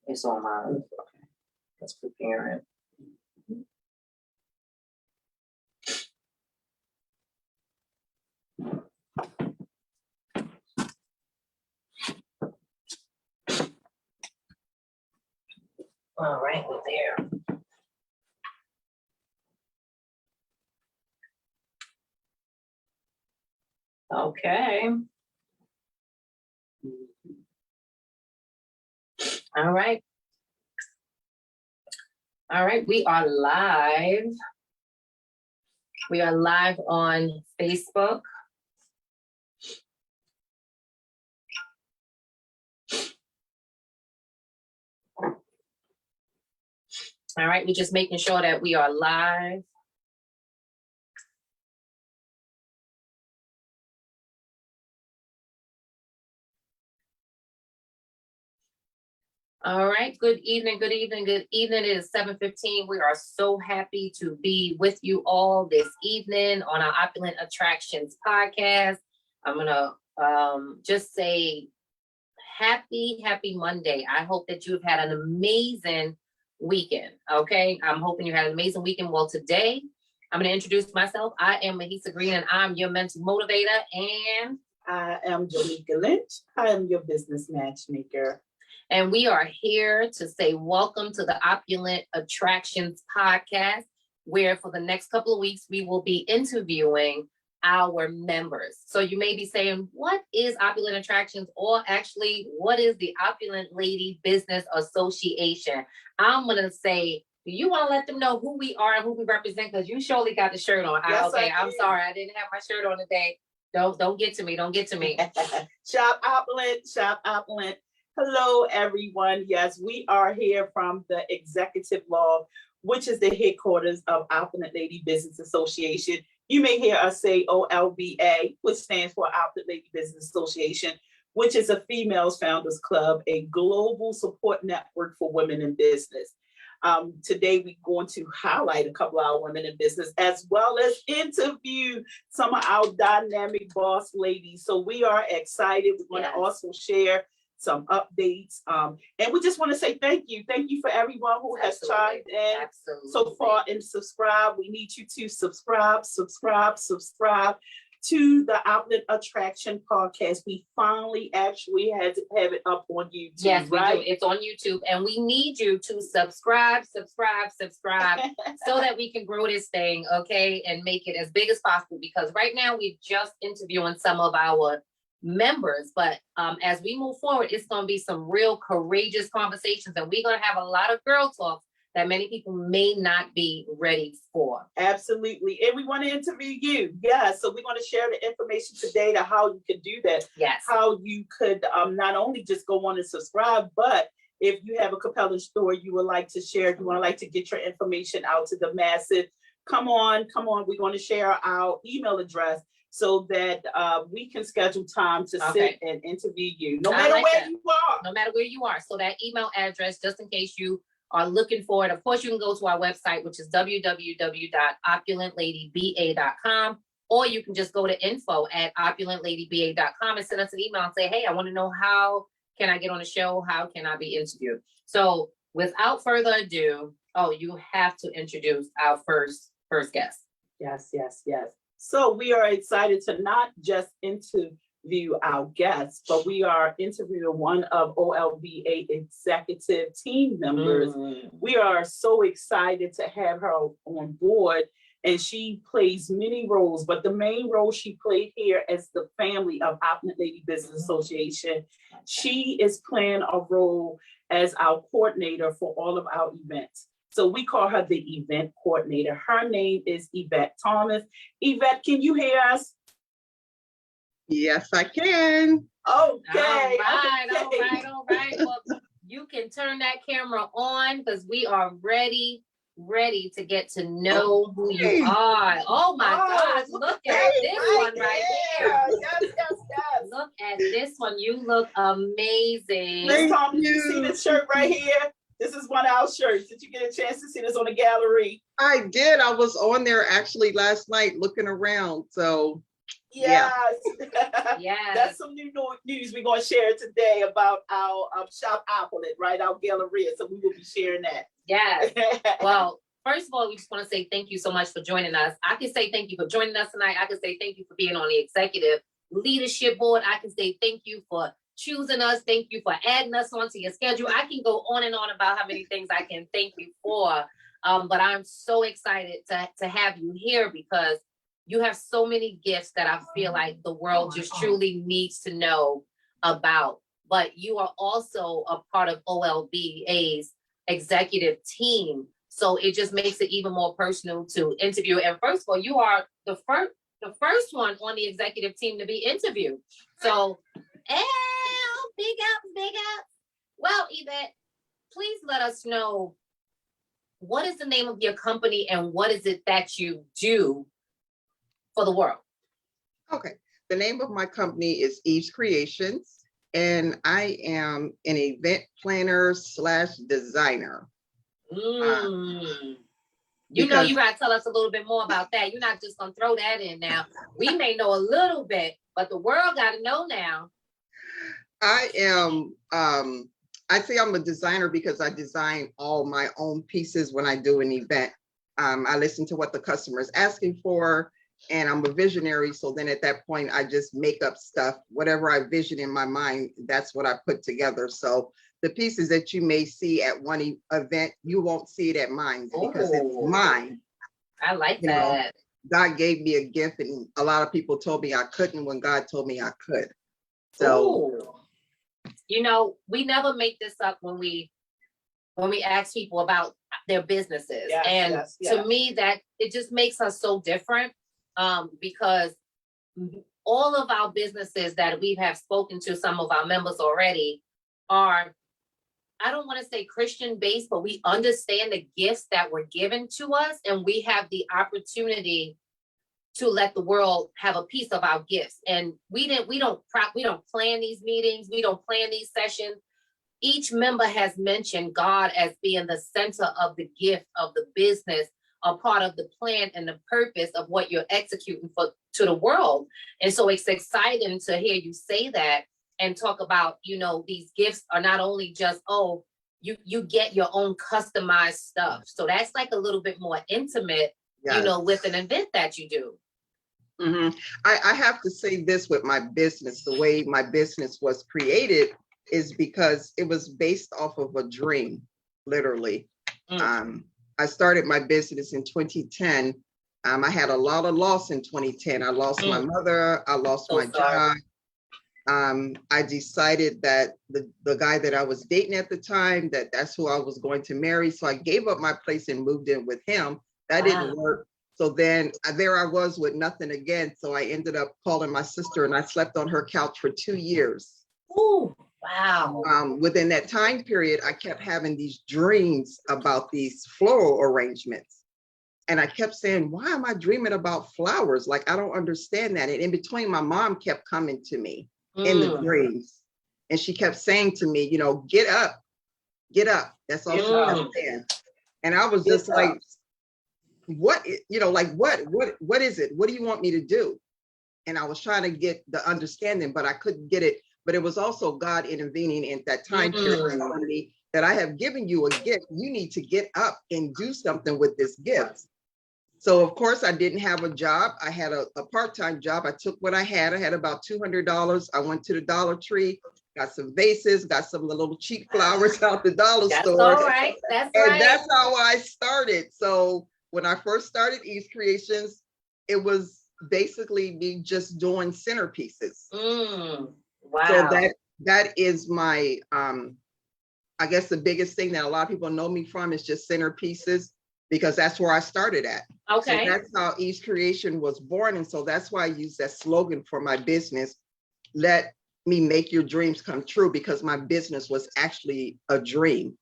It's on my, okay, let's prepare it. All right, we're there. Okay. All right. All right, we are live. We are live on Facebook. All right, we're just making sure that we are live. All right, good evening, good evening, good evening. It is 7:15. We are so happy to be with you all this evening on our Opulent Attractions podcast. I'm gonna just say happy Monday. I hope that you've had an amazing weekend, okay? I'm hoping you had an amazing weekend. Well, today, I'm gonna introduce myself. I am Mahisa Green, and I'm your mental motivator, and I am Jamaica Lynch. I am your business matchmaker. And we are here to say welcome to the Opulent Attractions podcast, where for the next couple of weeks, we will be interviewing our members. So you may be saying, what is Opulent Attractions? Or actually, what is the Opulent Lady Business Association? I'm going to say, do you want to let them know who we are and who we represent? Because you surely got the shirt on. Yes, I'm sorry, I didn't have my shirt on today. Don't get to me. Don't get to me. Shop Opulent, Shop Opulent. Hello, everyone. Yes, we are here from the Executive Law, which is the headquarters of Opulent Lady Business Association. You may hear us say OLBA, which stands for Opulent Lady Business Association, which is a females founders club, a global support network for women in business. Today, we're going to highlight a couple of our women in business, as well as interview some of our dynamic boss ladies. So we are excited. We're going to also share some updates. And we just want to say thank you. Thank you for everyone who has chimed in so far and subscribe. We need you to subscribe to the Opulent Attraction podcast. We finally actually had to have it up on YouTube. Yes, right? We do. It's on YouTube, and we need you to subscribe, so that we can grow this thing, okay, and make it as big as possible. Because right now we're just interviewing some of our members, but as we move forward, it's going to be some real courageous conversations, and we're going to have a lot of girl talk that many people may not be ready for. Absolutely. And we want to interview you. Yeah. So we're going to share the information today to how you could do that. Yes. How you could not only just go on and subscribe, but if you have a compelling story you would like to share, you want to like to get your information out to the masses, come on. We're going to share our email address so that we can schedule time to sit and interview you, no matter where you are. No matter where you are. So that email address, just in case you are looking for it, of course, you can go to our website, which is www.opulentladyba.com, or you can just go to info@opulentladyba.com and send us an email and say, hey, I want to know how can I get on the show? How can I be interviewed? So without further ado, you have to introduce our first guest. Yes. So we are excited to not just interview our guests, but we are interviewing one of OLBA executive team members. We are so excited to have her on board, and she plays many roles, but the main role she played here as the family of Opulent Lady Business Association. She is playing a role as our coordinator for all of our events. So we call her the event coordinator. Her name is Yvette Thomas. Yvette, can you hear us? Yes, I can. Okay. All right. Well, you can turn that camera on because we are ready to get to know who you are. Oh my gosh, look at this one right here. Yes. Look at this one. You look amazing. Miss Thomas, you see this shirt right here? This is one of our shirts. Did you get a chance to see this on the gallery? I did. I was on there actually last night looking around. So Yeah. Yes. Yes. That's some new news we're going to share today about our shop Opulent, right? Our galleria. So we will be sharing that. Yes. Well, first of all, we just want to say thank you so much for joining us. I can say thank you for joining us tonight. I can say thank you for being on the executive leadership board. I can say thank you for choosing us. Thank you for adding us onto your schedule. I can go on and on about how many things I can thank you for. But I'm so excited to have you here because you have so many gifts that I feel like the world just truly needs to know about. But you are also a part of OLBA's executive team. So it just makes it even more personal to interview. And first of all, you are the first one on the executive team to be interviewed. So, big up. Well, Yvette, please let us know, what is the name of your company and what is it that you do for the world? Okay. The name of my company is Eve's Creations, and I am an event planner / designer. You know, you gotta tell us a little bit more about that. You're not just gonna throw that in now. We may know a little bit, but the world gotta know now. I am, I say I'm a designer because I design all my own pieces when I do an event. I listen to what the customer is asking for, and I'm a visionary. So then at that point, I just make up stuff, whatever I vision in my mind, that's what I put together. So the pieces that you may see at one event, you won't see it at mine because it's mine. I like You know, that. God gave me a gift, and a lot of people told me I couldn't when God told me I could. So, you know, we never make this up when we ask people about their businesses. Yes, to me, that it just makes us so different, because all of our businesses that we have spoken to, some of our members already, are, I don't want to say Christian based, but we understand the gifts that were given to us, and we have the opportunity to let the world have a piece of our gifts. And we don't plan these meetings, we don't plan these sessions. Each member has mentioned God as being the center of the gift of the business, a part of the plan and the purpose of what you're executing to the world. And so it's exciting to hear you say that and talk about, you know, these gifts are not only just, you get your own customized stuff. So that's like a little bit more intimate, yes. You know, with an event that you do. Mm-hmm. I have to say this with my business, the way my business was created is because it was based off of a dream, literally. I started my business in 2010. I had a lot of loss in 2010. I lost my mother, I lost my job. I decided that the guy that I was dating at the time, that's who I was going to marry. So I gave up my place and moved in with him. That didn't work. So then there I was with nothing again. So I ended up calling my sister and I slept on her couch for 2 years. Ooh, wow. Within that time period, I kept having these dreams about these floral arrangements. And I kept saying, why am I dreaming about flowers? Like, I don't understand that. And in between, my mom kept coming to me in the dreams. And she kept saying to me, you know, get up. That's all she kept saying. And I was just like, what, you know, like, what is it? What do you want me to do? And I was trying to get the understanding, but I couldn't get it. But it was also God intervening in that time period and telling me that I have given you a gift. You need to get up and do something with this gift. So of course I didn't have a job. I had a part-time job. I took what I had. I had about $200. I went to the Dollar Tree, got some vases, got some of the little cheap flowers out the dollar store. All right. And that's how I started. So when I first started Eve's Creations, it was basically me just doing centerpieces. Wow. So that is my, I guess the biggest thing that a lot of people know me from is just centerpieces, because that's where I started at. Okay. So that's how Eve's Creation was born. And so that's why I use that slogan for my business. Let me make your dreams come true, because my business was actually a dream.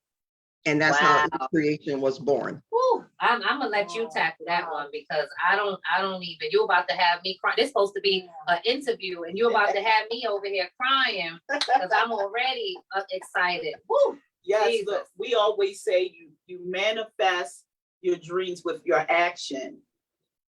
And that's how Eve's Creation was born. Woo. I'm gonna let you tackle that one, because I don't even, you're about to have me cry. This is supposed to be an interview and you're about to have me over here crying because I'm already excited. Woo. Yes, look, we always say you manifest your dreams with your action.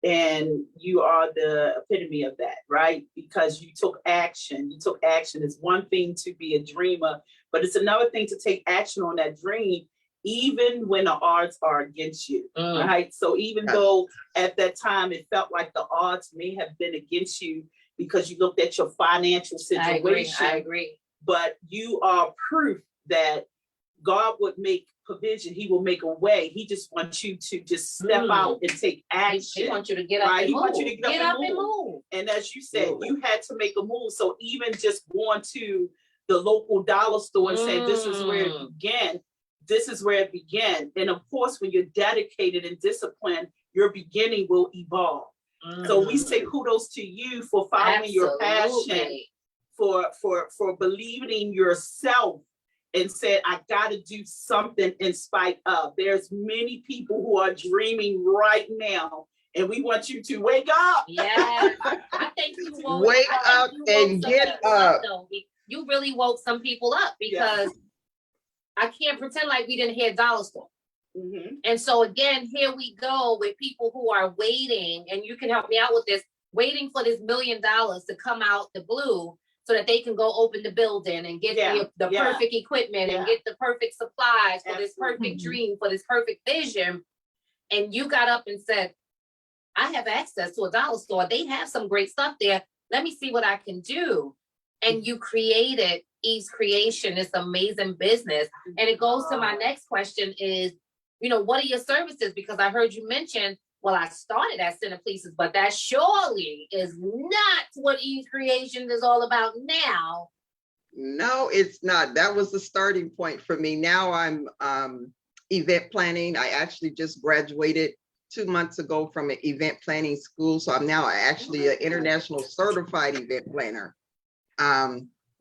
And you are the epitome of that, right? Because you took action. You took action. It's one thing to be a dreamer, but it's another thing to take action on that dream, even when the odds are against you, right? So even though at that time it felt like the odds may have been against you because you looked at your financial situation. I agree. But you are proof that God would make provision. He will make a way. He just wants you to just step out and take action. He wants you to get up and He move. wants you to get up and move. move. And as you said, you had to make a move. So even just going to the local dollar store and say, this is where it began. This is where it began. And of course, when you're dedicated and disciplined, your beginning will evolve. So we say kudos to you for following your passion, for believing in yourself and said, I got to do something in spite of. There's many people who are dreaming right now, and we want you to wake up. Yeah, I think you woke Wake up and get up. You really woke some people up because I can't pretend like we didn't hear dollar store. And so again, here we go with people who are waiting, and you can help me out with this, waiting for this $1 million to come out the blue so that they can go open the building and get the perfect equipment and get the perfect supplies for this perfect dream, for this perfect vision. And you got up and said, I have access to a dollar store. They have some great stuff there. Let me see what I can do. And you created Eve's Creation, this amazing business. And it goes to my next question is, you know, what are your services? Because I heard you mention, well, I started at Cineplaces, but that surely is not what Eve's Creation is all about now. No, it's not. That was the starting point for me. Now I'm event planning. I actually just graduated 2 months ago from an event planning school. So I'm now actually an international certified event planner.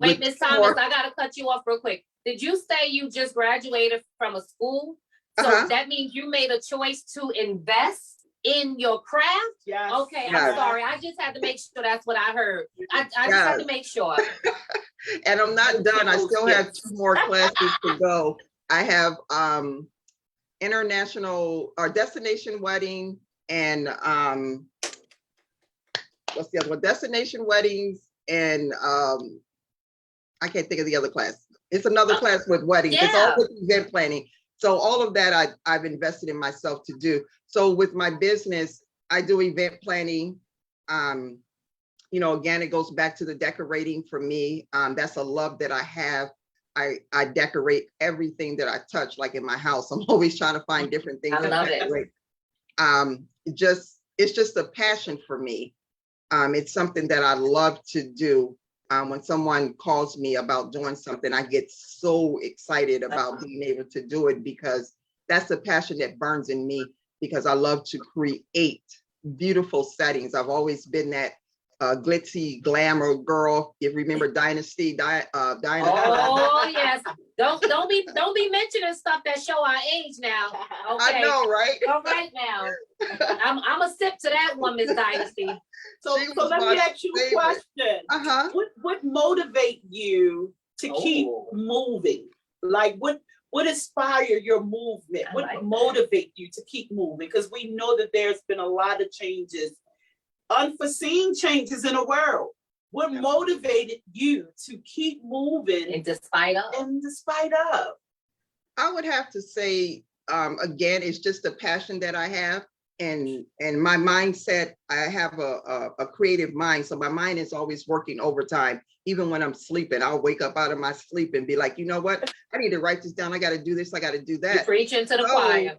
Wait, Ms. Thomas, I gotta cut you off real quick. Did you say you just graduated from a school? So that means you made a choice to invest in your craft? Yes. Okay, I'm sorry. I just had to make sure that's what I heard. I just had to make sure. And I'm not done. I still have 2 more classes to go. I have international or destination wedding and what's the other one? Destination weddings and I can't think of the other class. It's another class with weddings. It's all with event planning. So all of that I've invested in myself to do. So with my business, I do event planning. You know, again, it goes back to the decorating for me. That's a love that I have. I decorate everything that I touch, like in my house. I'm always trying to find different things. I love it. It's just a passion for me. It's something that I love to do. When someone calls me about doing something, I get so excited about being able to do it because that's the passion that burns in me, because I love to create beautiful settings. I've always been that glitzy glamour girl. If you remember Dynasty, Diana. Oh yes. Don't be mentioning stuff that show our age now. Okay. I know, right? All right now. I'm a sip to that one, Miss Dynasty. So let me ask you a question. What motivate you to keep moving? Like what inspire your movement? What motivate you to keep moving? Because we know that there's been a lot of changes, unforeseen changes in the world. What motivated you to keep moving? And despite of? I would have to say, again, it's just a passion that I have. And my mindset, I have a creative mind. So my mind is always working overtime. Even when I'm sleeping, I'll wake up out of my sleep and be like, you know what? I need to write this down. I got to do this. I got to do that. You're preaching to the choir.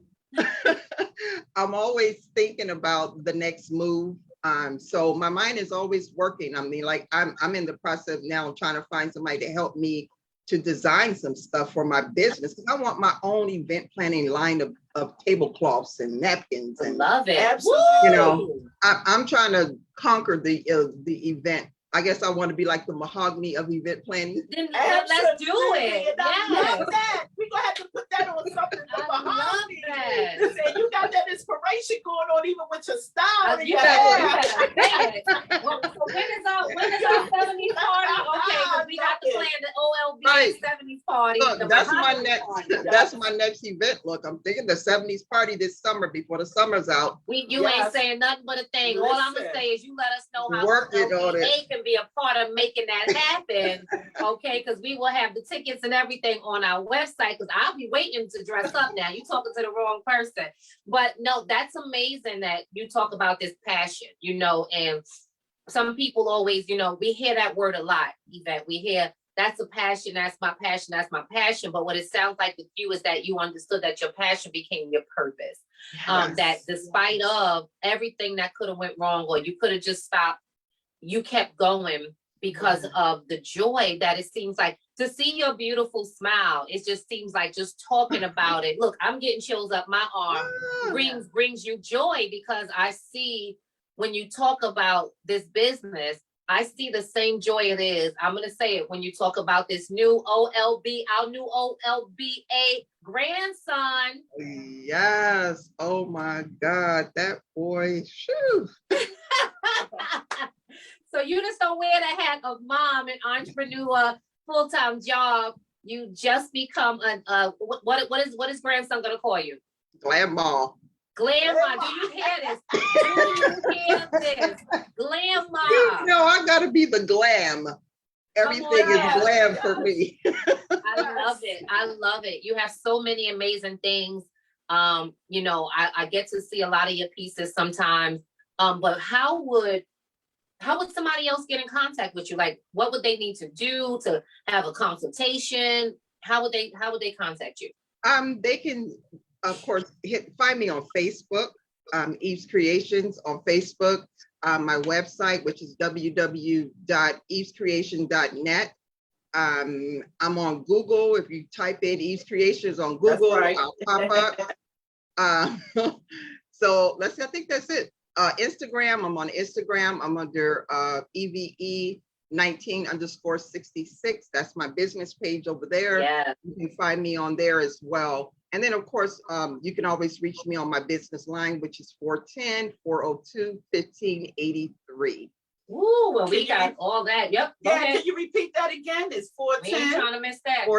I'm always thinking about the next move. So my mind is always working. I mean, like I'm in the process now of trying to find somebody to help me to design some stuff for my business, because I want my own event planning line of tablecloths and napkins. And love it. Absolutely. You know, I'm trying to conquer the event. I guess I want to be like the mahogany of event planning. Then let's do it. I love that. We're gonna have to put that on something. I love that. Listen, you got that inspiration going on even with your style. You better say it. Well, so when is our 70s party? Okay, because we got to plan the OLBA 70s party. Look, that's my next event. Look, I'm thinking the 70s party this summer before the summer's out. You ain't Yes. saying nothing but a thing. All I'm gonna Listen. say is you let us know how Work it on it. OLBA can be a part of making that happen. Okay, because we will have the tickets and everything on our website. Because I'll be waiting to dress up now. You talking to the wrong person. But no, that's amazing that you talk about this passion, and some people always, we hear that word a lot, Yvette. We hear that's a passion, that's my passion, that's my passion. But what it sounds like with you is that you understood that your passion became your purpose. Yes. That despite of everything that could have went wrong, or you could have just stopped, you kept going because of the joy that it seems like to see your beautiful smile. It just seems like just talking about it. Look, I'm getting chills up my arm. Brings you joy because I see when you talk about this business, I see the same joy it is. I'm going to say it when you talk about this new OLB, our new OLBA grandson. Yes. Oh my God, that boy. Shoo. So you just don't wear the hat of mom and entrepreneur, full-time job. You just become what is grandson going to call you? Grandma. Grandma, do you hear this? Do you hear this? Grandma. I gotta be the glam. Everything is glam for me. I love it. I love it. You have so many amazing things. I get to see a lot of your pieces sometimes. But how would somebody else get in contact with you? Like, what would they need to do to have a consultation? How would they contact you? They can, of course, find me on Facebook, Eve's Creations on Facebook, my website, which is www.evescreation.net. I'm on Google. If you type in Eve's Creations on Google, I'll pop up. So I think that's it. Instagram, I'm on Instagram. I'm under EVE 19_66. That's my business page over there. Yeah. You can find me on there as well. And then, of course, you can always reach me on my business line, which is 410-402-1583. Ooh, well, we got all that. Yep. Yeah, can you repeat that again? It's We ain't 410. trying to miss that.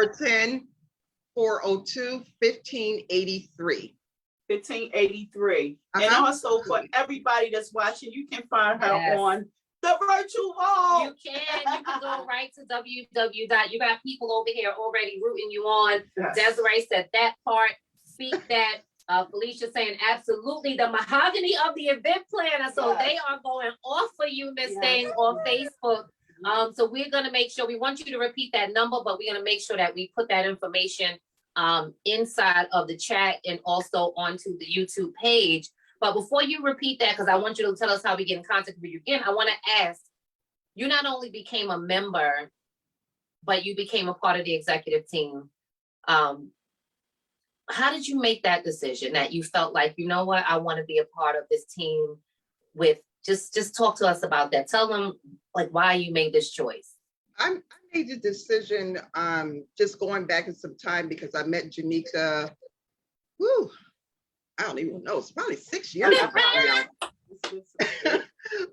410-402-1583. 1583. And also for everybody that's watching, you can find her on the virtual wall. You can go right to www. You got people over here already rooting you on. Yes. Desiree said that part. Speak that. Felicia saying absolutely the mahogany of the event planner. So they are going off for you, Miss Thing, on Facebook. So we're gonna make sure, we want you to repeat that number, but we're gonna make sure that we put that information inside of the chat and also onto the YouTube page. But before you repeat that, because I want you to tell us how we get in contact with you again, I want to ask, you not only became a member, but you became a part of the executive team. How did you make that decision that you felt like, you know what, I want to be a part of this team with, just talk to us about that. Tell them like why you made this choice. I made the decision just going back in some time because I met Janika, I don't even know, it's probably 6 years ago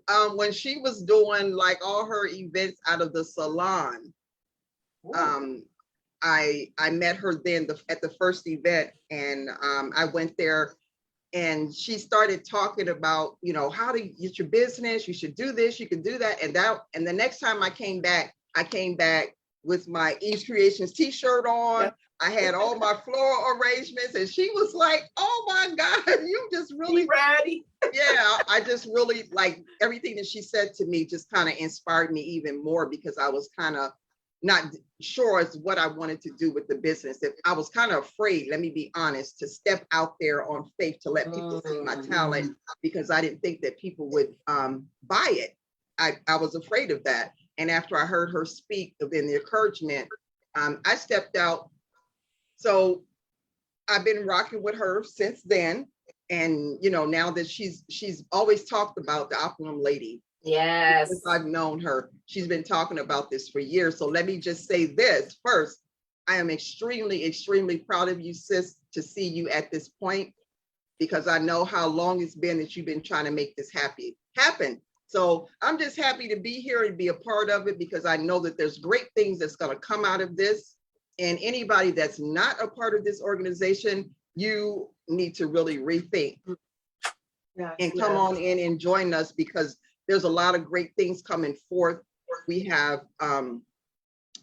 now. When she was doing like all her events out of the salon. I met her then at the first event, and I went there and she started talking about, how to get your business, you should do this, you can do that. And the next time I came back with my Eve's Creations t-shirt on. Yep. I had all my floral arrangements, and she was like, oh my God, you just really ready. Yeah, I just really like everything that she said to me just kind of inspired me even more, because I was kind of not sure as what I wanted to do with the business. If I was kind of afraid, let me be honest, to step out there on faith to let people see my talent, because I didn't think that people would buy it. I was afraid of that. And after I heard her speak in the encouragement, I stepped out. So I've been rocking with her since then. And, now that she's always talked about the Opulent lady. Yes. Since I've known her, she's been talking about this for years. So let me just say this first. I am extremely, extremely proud of you, sis, to see you at this point, because I know how long it's been that you've been trying to make this happen. So I'm just happy to be here and be a part of it, because I know that there's great things that's going to come out of this. And anybody that's not a part of this organization, you need to really rethink and come on in and join us, because there's a lot of great things coming forth. We have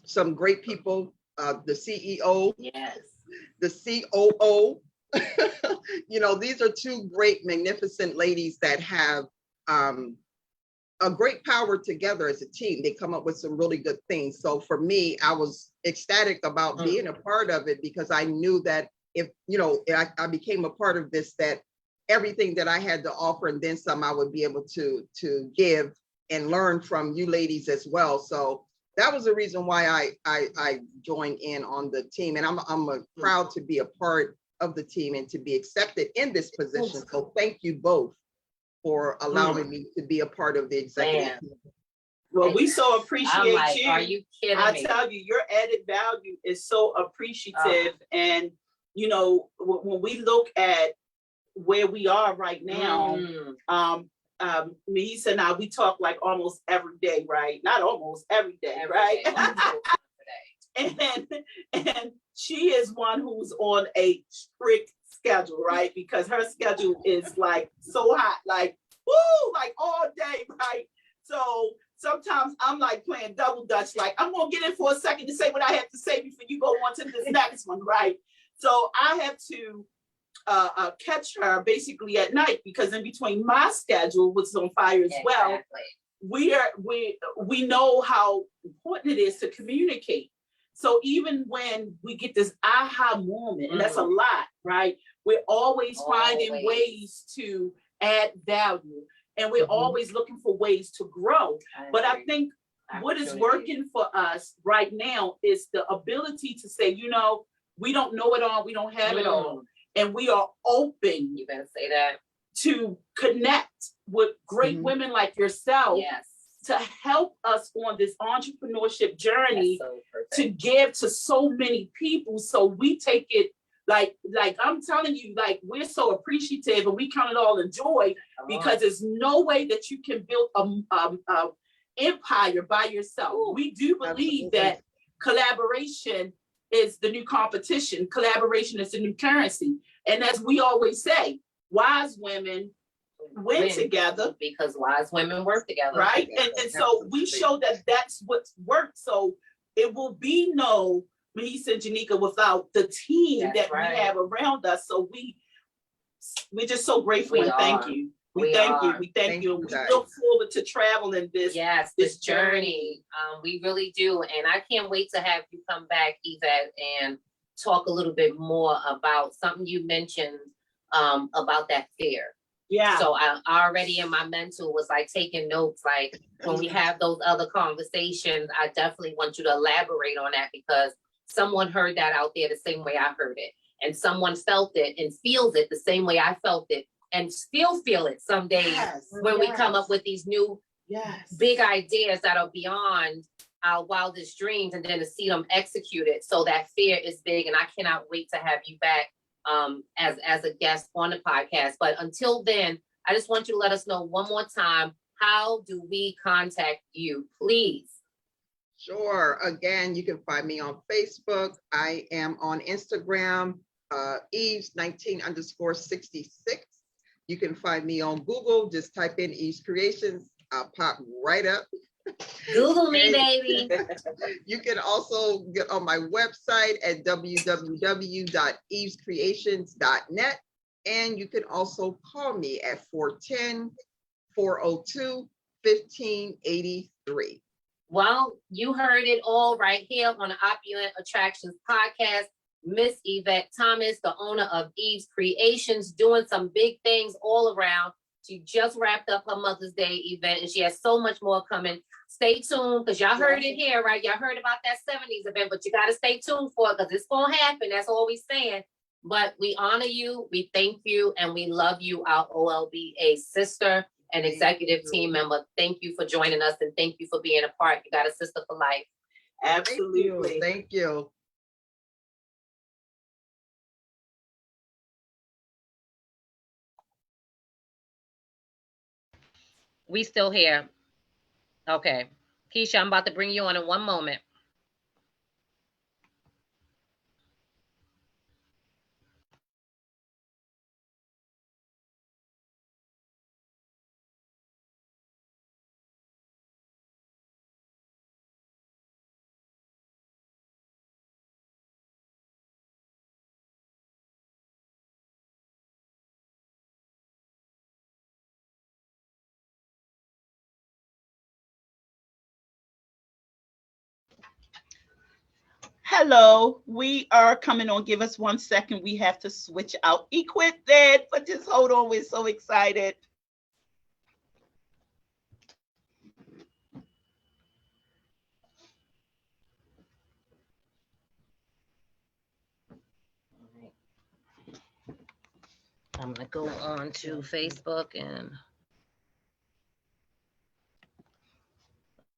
some great people, the CEO, Yes, the COO. You know, these are two great, magnificent ladies that have a great power together as a team. They come up with some really good things. So for me, I was ecstatic about being a part of it, because I knew that if, you know, I became a part of this, that everything that I had to offer and then some, I would be able to give and learn from you ladies as well. So that was the reason why I joined in on the team, and I'm proud to be a part of the team and to be accepted in this position. So thank you both for allowing me to be a part of the executive team. Well, we so appreciate I'm like, you. are you kidding I me? tell you, your added value is so appreciative. And, you know, when we look at where we are right now, Melissa and I, we talk like almost every day, right? Not almost every day, right? And she is one who's on a strict schedule, right? Because her schedule is like so hot, like woo, like all day, right? So sometimes I'm like playing double dutch, like I'm gonna get in for a second to say what I have to say before you go on to this next one, right? So I have to catch her basically at night, because in between my schedule, which is on fire as well, we know how important it is to communicate. So even when we get this aha moment, and that's a lot, right? We're always finding ways to add value, and we're always looking for ways to grow. But I think what is working for us right now is the ability to say, you know, we don't know it all, we don't have it all. And we are open, You better say that, to connect with great women like yourself, to help us on this entrepreneurship journey, to give to so many people. So we take it like I'm telling you, like we're so appreciative, and we count it all in joy, because there's no way that you can build a empire by yourself. We do believe that collaboration is the new competition. Collaboration is the new currency. And as we always say, wise women win together, because wise women work together. Right? And so we show that that's what's worked. So it will be no Melissa and Janika without the team that we have around us. So we're just so grateful and thank you. We thank you. We thank you. We look forward to traveling this journey. We really do. And I can't wait to have you come back, Yvette, and talk a little bit more about something you mentioned about that fear. Yeah. So I already in my mental was like taking notes, like when we have those other conversations, I definitely want you to elaborate on that, because someone heard that out there the same way I heard it. And someone felt it and feels it the same way I felt it, and still feel it some days when we come up with these new big ideas that are beyond our wildest dreams, and then to see them executed. So that fear is big, and I cannot wait to have you back as a guest on the podcast. But until then, I just want you to let us know one more time, how do we contact you, please? Sure. Again, you can find me on Facebook. I am on Instagram, Eves 19_66. You can find me on Google. Just type in Eves Creations. I'll pop right up. Google me, baby. You can also get on my website at www.evescreations.net. And you can also call me at 410-402-1583. Well, you heard it all right here on the Opulent Attractions podcast. Miss Yvette Thomas, the owner of Eves Creations, doing some big things all around. She just wrapped up her Mother's Day event, and she has so much more coming. Stay tuned, because y'all heard it here, right? Y'all heard about that 70s event, but you got to stay tuned for it, because it's going to happen. That's all we're saying. But we honor you, we thank you, and we love you, our OLBA sister and executive team member. Thank you for joining us, and thank you for being a part. You got a sister for life. Absolutely. Thank you. We still here. Okay. Keisha, I'm about to bring you on in one moment. Hello, we are coming on. Give us 1 second. We have to switch out equipment, but just hold on. We're so excited. I'm gonna go on to Facebook and.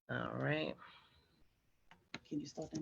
All right. Can you start that?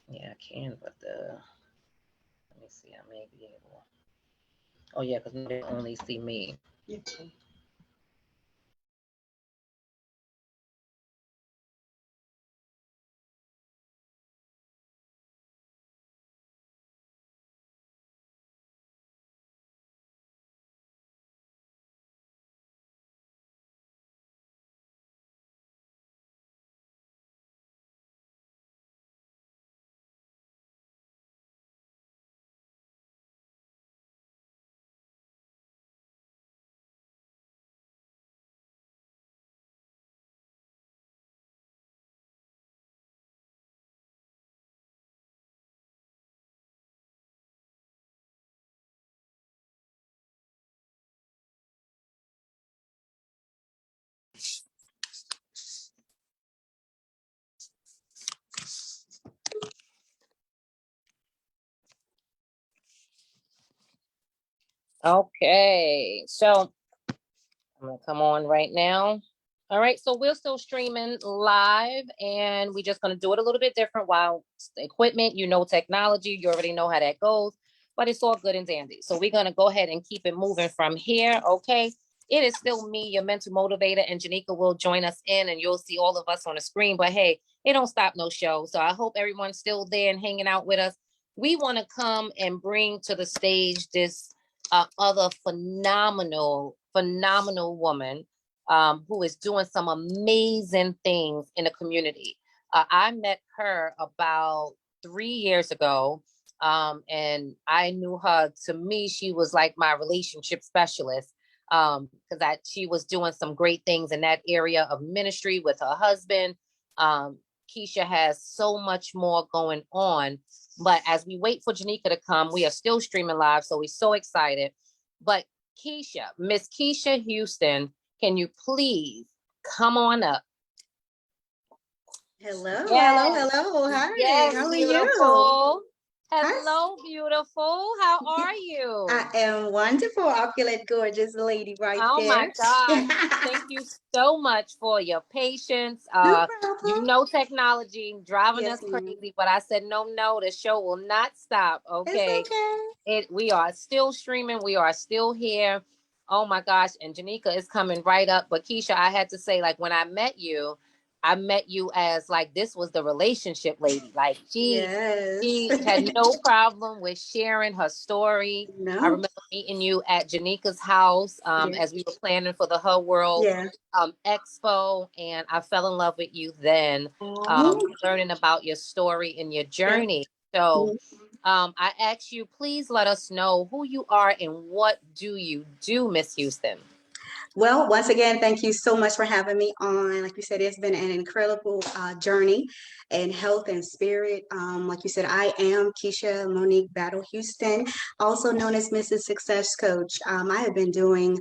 Yeah, I can, but let me see. I may be able. Oh yeah, because they only see me. Yeah. Okay, so I'm gonna come on right now. All right, so we're still streaming live, and we're just gonna do it a little bit different. While the equipment, technology, you already know how that goes, but it's all good and dandy. So we're gonna go ahead and keep it moving from here. Okay, it is still me, your mental motivator, and Janika will join us in, and you'll see all of us on the screen. But hey, it don't stop no show. So I hope everyone's still there and hanging out with us. We want to come and bring to the stage this other phenomenal woman who is doing some amazing things in the community. I met her about 3 years ago, and I knew her. To me, she was like my relationship specialist because she was doing some great things in that area of ministry with her husband. Keisha has so much more going on. But as we wait for Janika to come, we are still streaming live, so we're so excited. But Keisha, Miss Keisha Houston, can you please come on up? Hello, Yes. hello. Hi, Yes, how are you? beautiful. Hi. Hello, beautiful. How are you? I am wonderful, opulent, gorgeous lady right Oh my there. gosh. Thank you so much for your patience. No problem. Technology driving Yes, us ma'am. crazy, but I said, no, the show will not stop. Okay. It's okay. We are still streaming. We are still here. Oh my gosh. And Janika is coming right up. But Keisha, I had to say, like, when I met you as like this was the relationship lady. Like Yes. she had no problem with sharing her story. I No. remember meeting you at Janika's house Yeah. as we were planning for the Her World Yeah. Expo, and I fell in love with you then, Oh, learning about your story and your yeah. journey. So Mhm. I ask you, please let us know who you are and what do you do, Miss Houston? Well, once again, thank you so much for having me on. Like you said, it's been an incredible journey in health and spirit. Like you said, I am Keisha Monique Battle Houston, also known as Mrs. Success Coach. I have been doing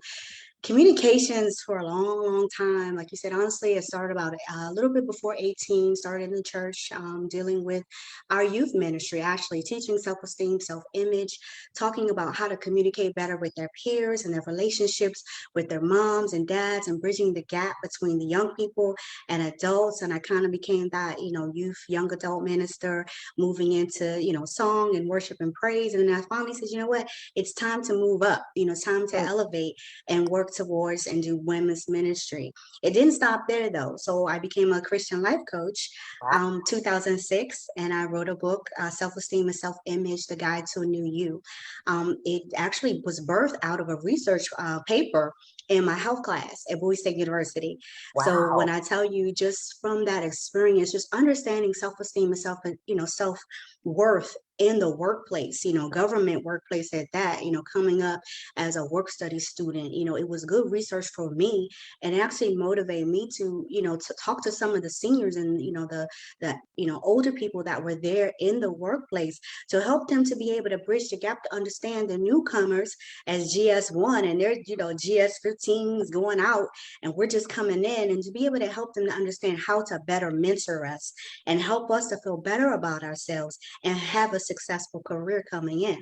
communications for a long time. Like you said, honestly, it started about a little bit before 18, started in the church, dealing with our youth ministry, actually teaching self-esteem, self-image, talking about how to communicate better with their peers and their relationships with their moms and dads, and bridging the gap between the young people and adults. And I kind of became that, youth, young adult minister, moving into, song and worship and praise. And then I finally said, you know what, it's time to move up, it's time to elevate and work work towards and do women's ministry. It didn't stop there though. So I became a Christian life coach 2006, and I wrote a book, Self-Esteem and Self-Image, The Guide to a New You. It actually was birthed out of a research paper in my health class at Bowie State University. So when I tell you, just from that experience, just understanding self-esteem and self-worth in the workplace, government workplace at that, coming up as a work study student, it was good research for me, and it actually motivated me to, to talk to some of the seniors and, the older people that were there in the workplace to help them to be able to bridge the gap to understand the newcomers as GS1 and their, GS15s going out, and we're just coming in, and to be able to help them to understand how to better mentor us and help us to feel better about ourselves and have a successful career coming in.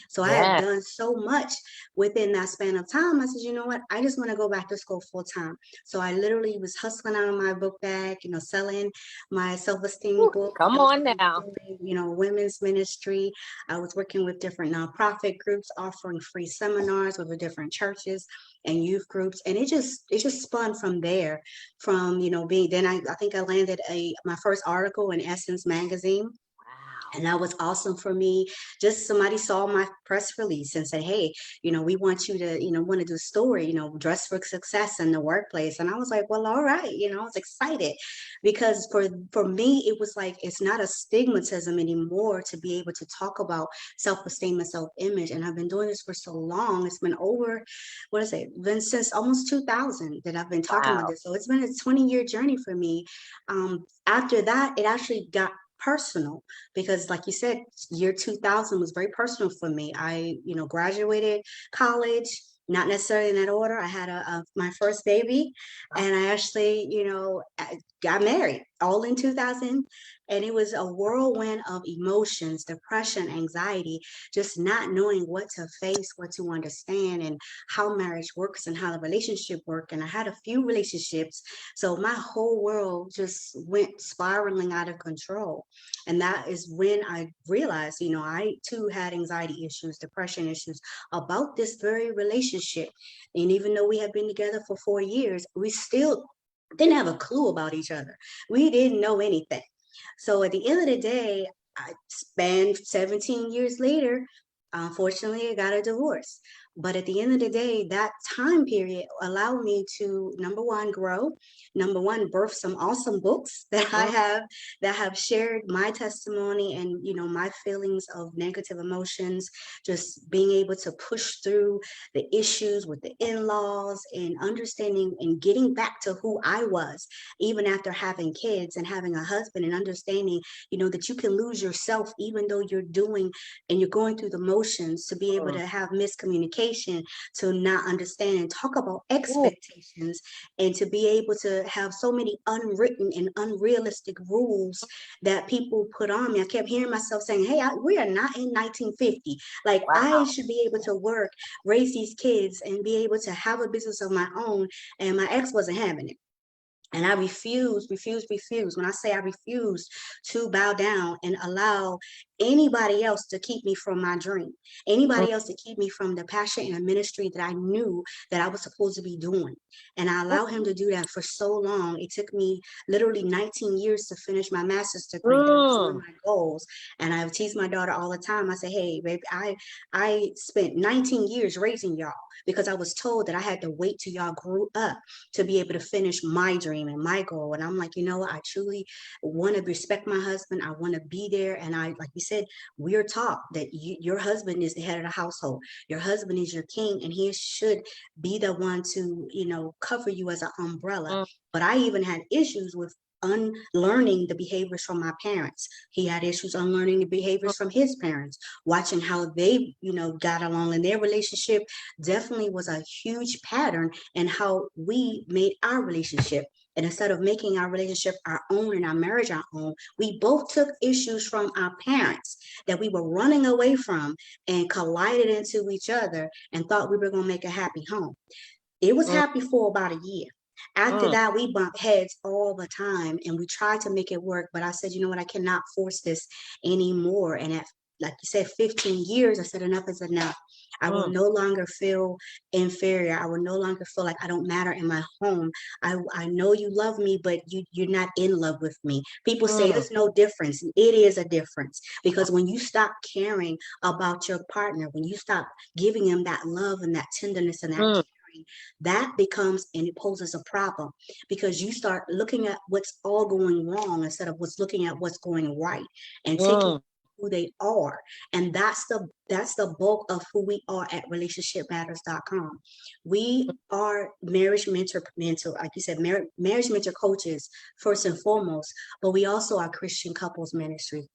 So I had done so much within that span of time. I said, you know what? I just want to go back to school full time. So I literally was hustling out of my book bag, selling my self-esteem book. Come on now. Doing, women's ministry. I was working with different nonprofit groups, offering free seminars with the different churches and youth groups. And it just spun from there, from, being, then I think I landed my first article in Essence magazine. And that was awesome for me. Just somebody saw my press release and said, hey, we want you to, want to do a story, dress for success in the workplace. And I was like, well, all right. I was excited because for me, it was like, it's not a stigmatism anymore to be able to talk about self-esteem and self-image. And I've been doing this for so long. It's been been since almost 2000 that I've been talking about this. So it's been a 20-year journey for me. After that, it actually got personal, because like you said, year 2000 was very personal for me. I graduated college, not necessarily in that order. I had my first baby, and I actually got married all in 2000. And it was a whirlwind of emotions, depression, anxiety, just not knowing what to face, what to understand, and how marriage works and how the relationship works. And I had a few relationships. So my whole world just went spiraling out of control. And that is when I realized, I too had anxiety issues, depression issues about this very relationship. And even though we had been together for 4 years, we still didn't have a clue about each other. We didn't know anything. So at the end of the day, I spent 17 years later, unfortunately, I got a divorce. But at the end of the day, that time period allowed me to, number one, grow, number one, birth some awesome books that that have shared my testimony and, my feelings of negative emotions, just being able to push through the issues with the in-laws and understanding and getting back to who I was, even after having kids and having a husband, and understanding, that you can lose yourself even though you're doing and you're going through the motions, to be able to have miscommunication, to not understand and talk about expectations, and to be able to have so many unwritten and unrealistic rules that people put on me. I kept hearing myself saying, hey, we are not in 1950. Like, I should be able to work, raise these kids, and be able to have a business of my own. And my ex wasn't having it. And I refused. When I say I refused to bow down and allow anybody else to keep me from my dream, anybody else to keep me from the passion and the ministry that I knew that I was supposed to be doing. And I allowed him to do that for so long. It took me literally 19 years to finish my master's degree. That was one of my goals. And I tease my daughter all the time. I say, hey, baby, I spent 19 years raising y'all because I was told that I had to wait till y'all grew up to be able to finish my dream and my goal. And I'm like, I truly want to respect my husband. I want to be there. And I, like you said, we are taught that your husband is the head of the household. Your husband is your king, and he should be the one to, cover you as an umbrella. But I even had issues with unlearning the behaviors from my parents. He had issues unlearning the behaviors from his parents, watching how they, got along in their relationship. Definitely was a huge pattern in how we made our relationship. And instead of making our relationship our own and our marriage our own, we both took issues from our parents that we were running away from and collided into each other and thought we were going to make a happy home. It was happy for about a year. After that, we bumped heads all the time, and we tried to make it work. But I said, you know what? I cannot force this anymore. And at like you said, 15 years, I said enough is enough. I will no longer feel inferior. I will no longer feel like I don't matter in my home. I know you love me, but you're not in love with me. People say there's no difference. It is a difference, because when you stop caring about your partner, when you stop giving him that love and that tenderness and that caring, that becomes, and it poses a problem, because you start looking at what's all going wrong instead of what's looking at what's going right, and taking who they are. And that's the bulk of who we are at relationshipmatters.com. We are marriage mentor, like you said, marriage mentor coaches first and foremost, but we also are Christian couples ministry.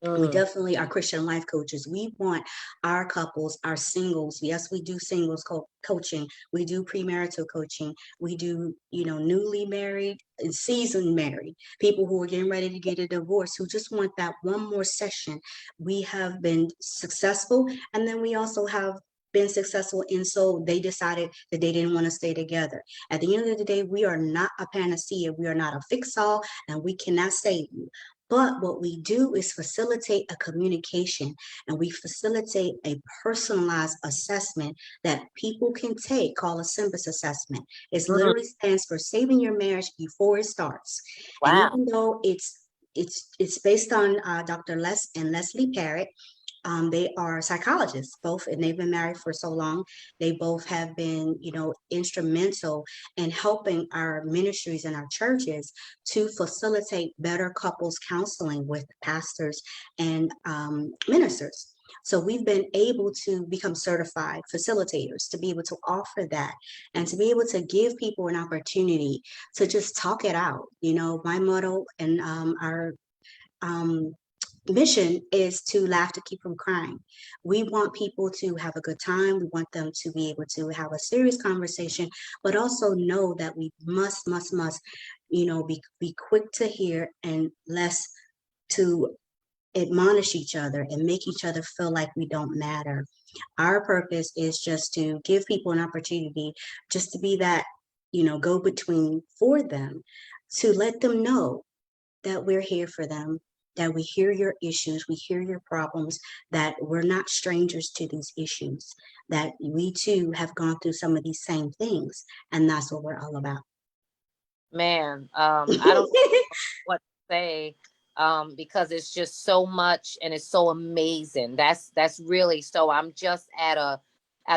We definitely are Christian life coaches. We want our couples, our singles. Yes, we do singles coaching. We do premarital coaching. We do, newly married and seasoned married, people who are getting ready to get a divorce, who just want that one more session. We have been successful. And then we also have been successful, and so they decided that they didn't want to stay together. At the end of the day, we are not a panacea. We are not a fix-all, and we cannot save you. But what we do is facilitate a communication, and we facilitate a personalized assessment that people can take, called a SYMBIS assessment. It literally stands for Saving Your Marriage Before It Starts. Wow. And even though it's based on Dr. Les and Leslie Parrott, they are psychologists, both, and they've been married for so long. They both have been, instrumental in helping our ministries and our churches to facilitate better couples counseling with pastors and ministers. So we've been able to become certified facilitators, to be able to offer that, and to be able to give people an opportunity to just talk it out. My motto and our mission is to laugh to keep from crying. We want people to have a good time. We want them to be able to have a serious conversation, but also know that we must, be quick to hear and less to admonish each other and make each other feel like we don't matter. Our purpose is just to give people an opportunity just to be that, go-between for them, to let them know that we're here for them, that we hear your issues, we hear your problems, that we're not strangers to these issues, that we too have gone through some of these same things, and that's what we're all about. Man, I don't know what to say, because it's just so much and it's so amazing. That's really, so I'm just at a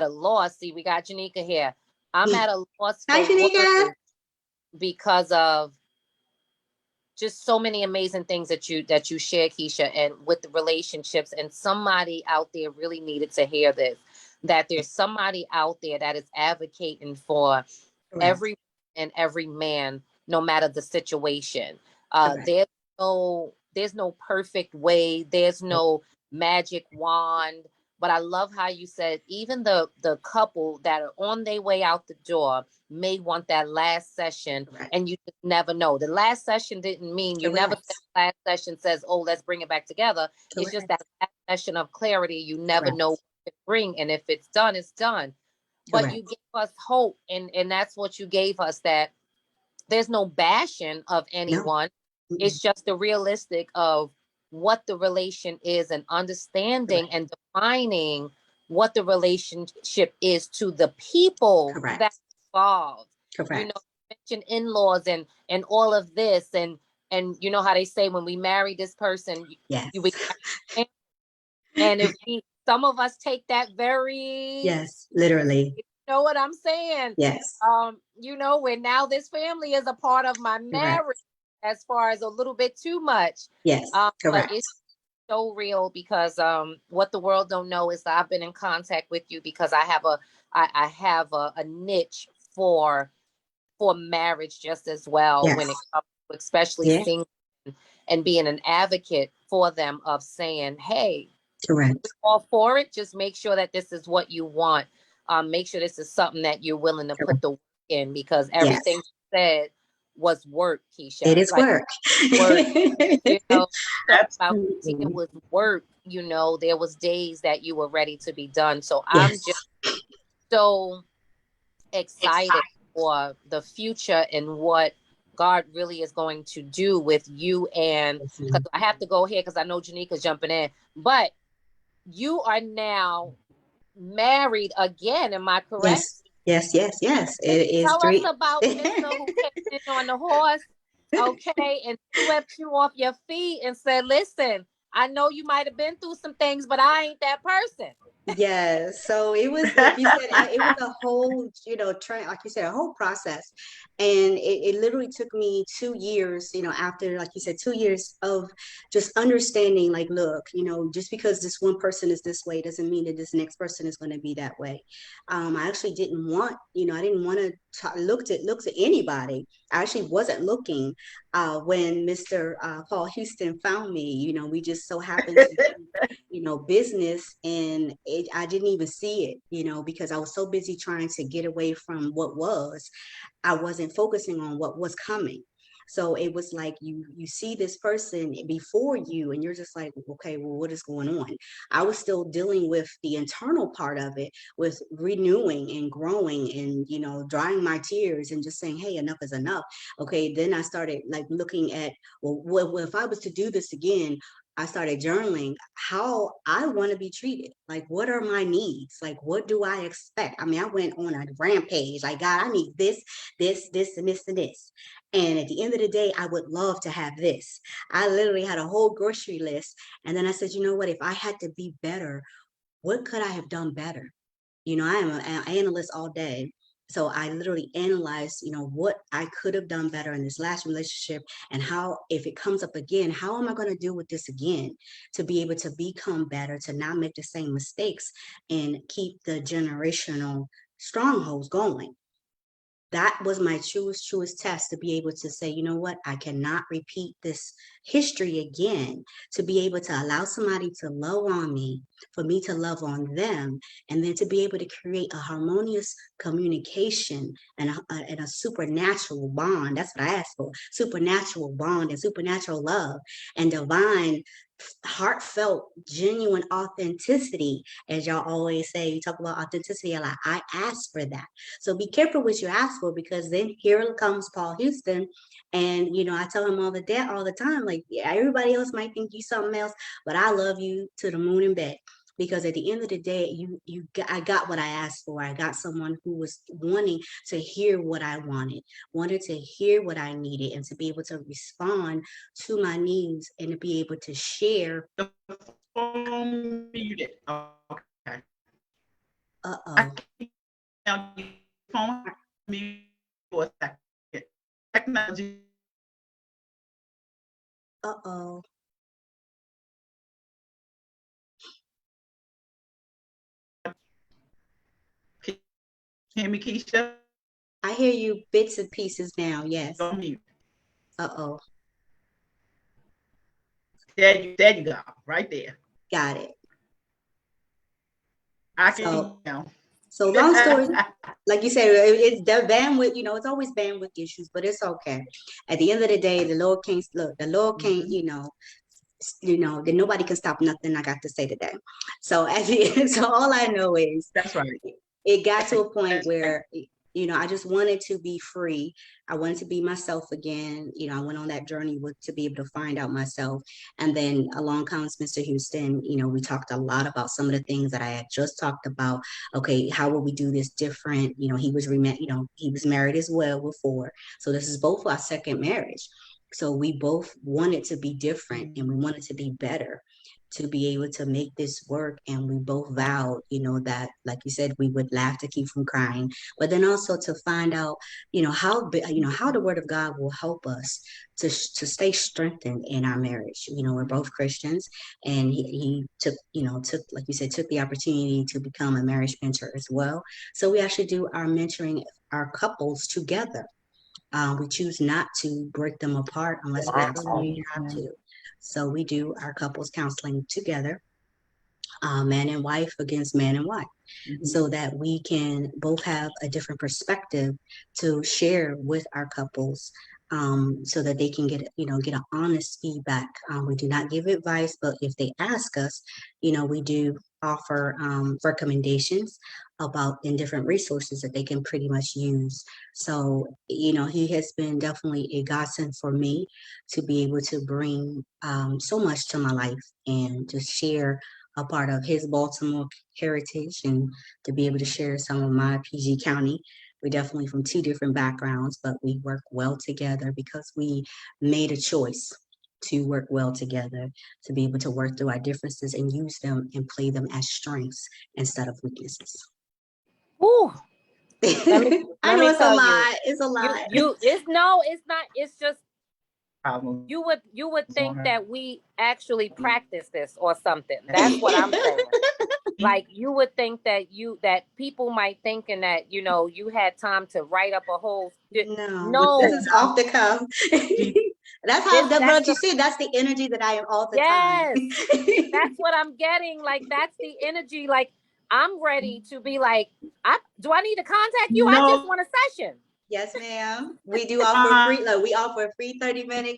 loss. See, we got Janika here. I'm at a loss for Hi, Janika. words because of just so many amazing things that you share, Keisha, and with the relationships. And somebody out there really needed to hear this, that there's somebody out there that is advocating for every and every man, no matter the situation. There's no perfect way. There's no magic wand. But I love how you said even the couple that are on their way out the door may want that last session, and you just never know. The last session didn't mean you never said the last session says, oh, let's bring it back together. It's just that last session of clarity. You never know what to bring, and if it's done, it's done. But you gave us hope, and that's what you gave us, that there's no bashing of anyone. No. It's just the realistic of what the relation is, and understanding and defining what the relationship is to the people that's involved. You mentioned in-laws and all of this, and you know how they say when we marry this person, and if some of us take that very literally. You know what I'm saying? Yes. Where now this family is a part of my marriage, as far as a little bit too much. Yes, correct. But it's so real, because what the world don't know is that I've been in contact with you because I have a niche for marriage just as well, when it comes to especially single, and being an advocate for them, of saying, hey, we're all for it. Just make sure that this is what you want. Make sure this is something that you're willing to put the work in, because everything you said was work, Keisha. It is work. It was work. There was days that you were ready to be done. So I'm just so excited for the future and what God really is going to do with you. And because I have to go here, because I know Janika's jumping in, but you are now married again. Am I correct? Yes. It is Tell us three. about Mr. who came in on the horse, okay, and swept you off your feet and said, listen, I know you might have been through some things, but I ain't that person. Yes, so it was like you said, it was a whole, train, like you said, a whole process, and it literally took me 2 years, after, like you said, 2 years of just understanding, like, look, just because this one person is this way doesn't mean that this next person is going to be that way. I actually didn't want, I didn't want to look to anybody. I actually wasn't looking when Mr. Paul Houston found me. We just so happened to business, and I didn't even see it, because I was so busy trying to get away from what was. I wasn't focusing on what was coming. So it was like you see this person before you, and you're just like, okay, well, what is going on? I was still dealing with the internal part of it, with renewing and growing, and drying my tears and just saying, hey, enough is enough. Okay, then I started like looking at, well, if I was to do this again, I started journaling how I want to be treated. Like, what are my needs? Like, what do I expect? I mean, I went on a rampage. Like, God, I need this, and this, and this. And at the end of the day, I would love to have this. I literally had a whole grocery list. And then I said, you know what? If I had to be better, what could I have done better? I am an analyst all day. So I literally analyzed, what I could have done better in this last relationship, and how, if it comes up again, how am I going to deal with this again to be able to become better, to not make the same mistakes and keep the generational strongholds going. That was my truest test, to be able to say, you know what, I cannot repeat this history again, to be able to allow somebody to love on me, for me to love on them, and then to be able to create a harmonious communication and a supernatural bond. That's what I asked for: supernatural bond and supernatural love and divine, heartfelt, genuine authenticity. As y'all always say, you talk about authenticity a lot. I ask for that. So be careful what you ask for, because then here comes Paul Houston. And I tell him all the time, like, yeah, everybody else might think you something else, but I love you to the moon and back. Because at the end of the day, I got what I asked for. I got someone who was wanting to hear what I wanted to hear what I needed, and to be able to respond to my needs, and to be able to share. The phone muted. Okay. Uh-oh. Now, your phone muted for a second. Technology. Uh-oh. Hear me, Keisha? I hear you bits and pieces now. Yes. Go mute. Uh-oh. There you go. Right there. Got it. I can hear you now. So long story, like you said, it's the bandwidth, it's always bandwidth issues, but it's okay. At the end of the day, the Lord can't then nobody can stop nothing I got to say today. So at the end, so all I know is That's right. It got to a point where I just wanted to be free. I wanted to be myself again. I went on that journey to be able to find out myself. And then along comes Mr. Houston. We talked a lot about some of the things that I had just talked about. Okay, how will we do this different? He was he was married as well before. So this is both our second marriage. So we both wanted to be different, and we wanted to be better, to be able to make this work. And we both vowed, that, like you said, we would laugh to keep from crying, but then also to find out, how the word of God will help us to stay strengthened in our marriage. We're both Christians, and he took, like you said, took the opportunity to become a marriage mentor as well. So we actually do our mentoring, our couples together. We choose not to break them apart unless we absolutely have to. So we do our couples counseling together, man and wife against man and wife, so that we can both have a different perspective to share with our couples, so that they can get an honest feedback. We do not give advice, but if they ask us, we do offer recommendations about in different resources that they can pretty much use. So, he has been definitely a godsend for me to be able to bring so much to my life, and to share a part of his Baltimore heritage and to be able to share some of my PG County. We're definitely from two different backgrounds, but we work well together because we made a choice to work well together, to be able to work through our differences and use them and play them as strengths instead of weaknesses. Whew. Let me I know it's a tell you. lot. It's a lot. It's not. It's just Problem. you would think that we actually practice this or something. That's what I'm saying. Like you would think that people might think and that you had time to write up a whole No, this is off the cuff. That's how but you see, that's the energy that I am all the time. Yes. That's what I'm getting. Like that's the energy. Like I'm ready to be like, do I need to contact you? I just want a session. Yes, ma'am. We do offer free. Look, we offer free 30-minute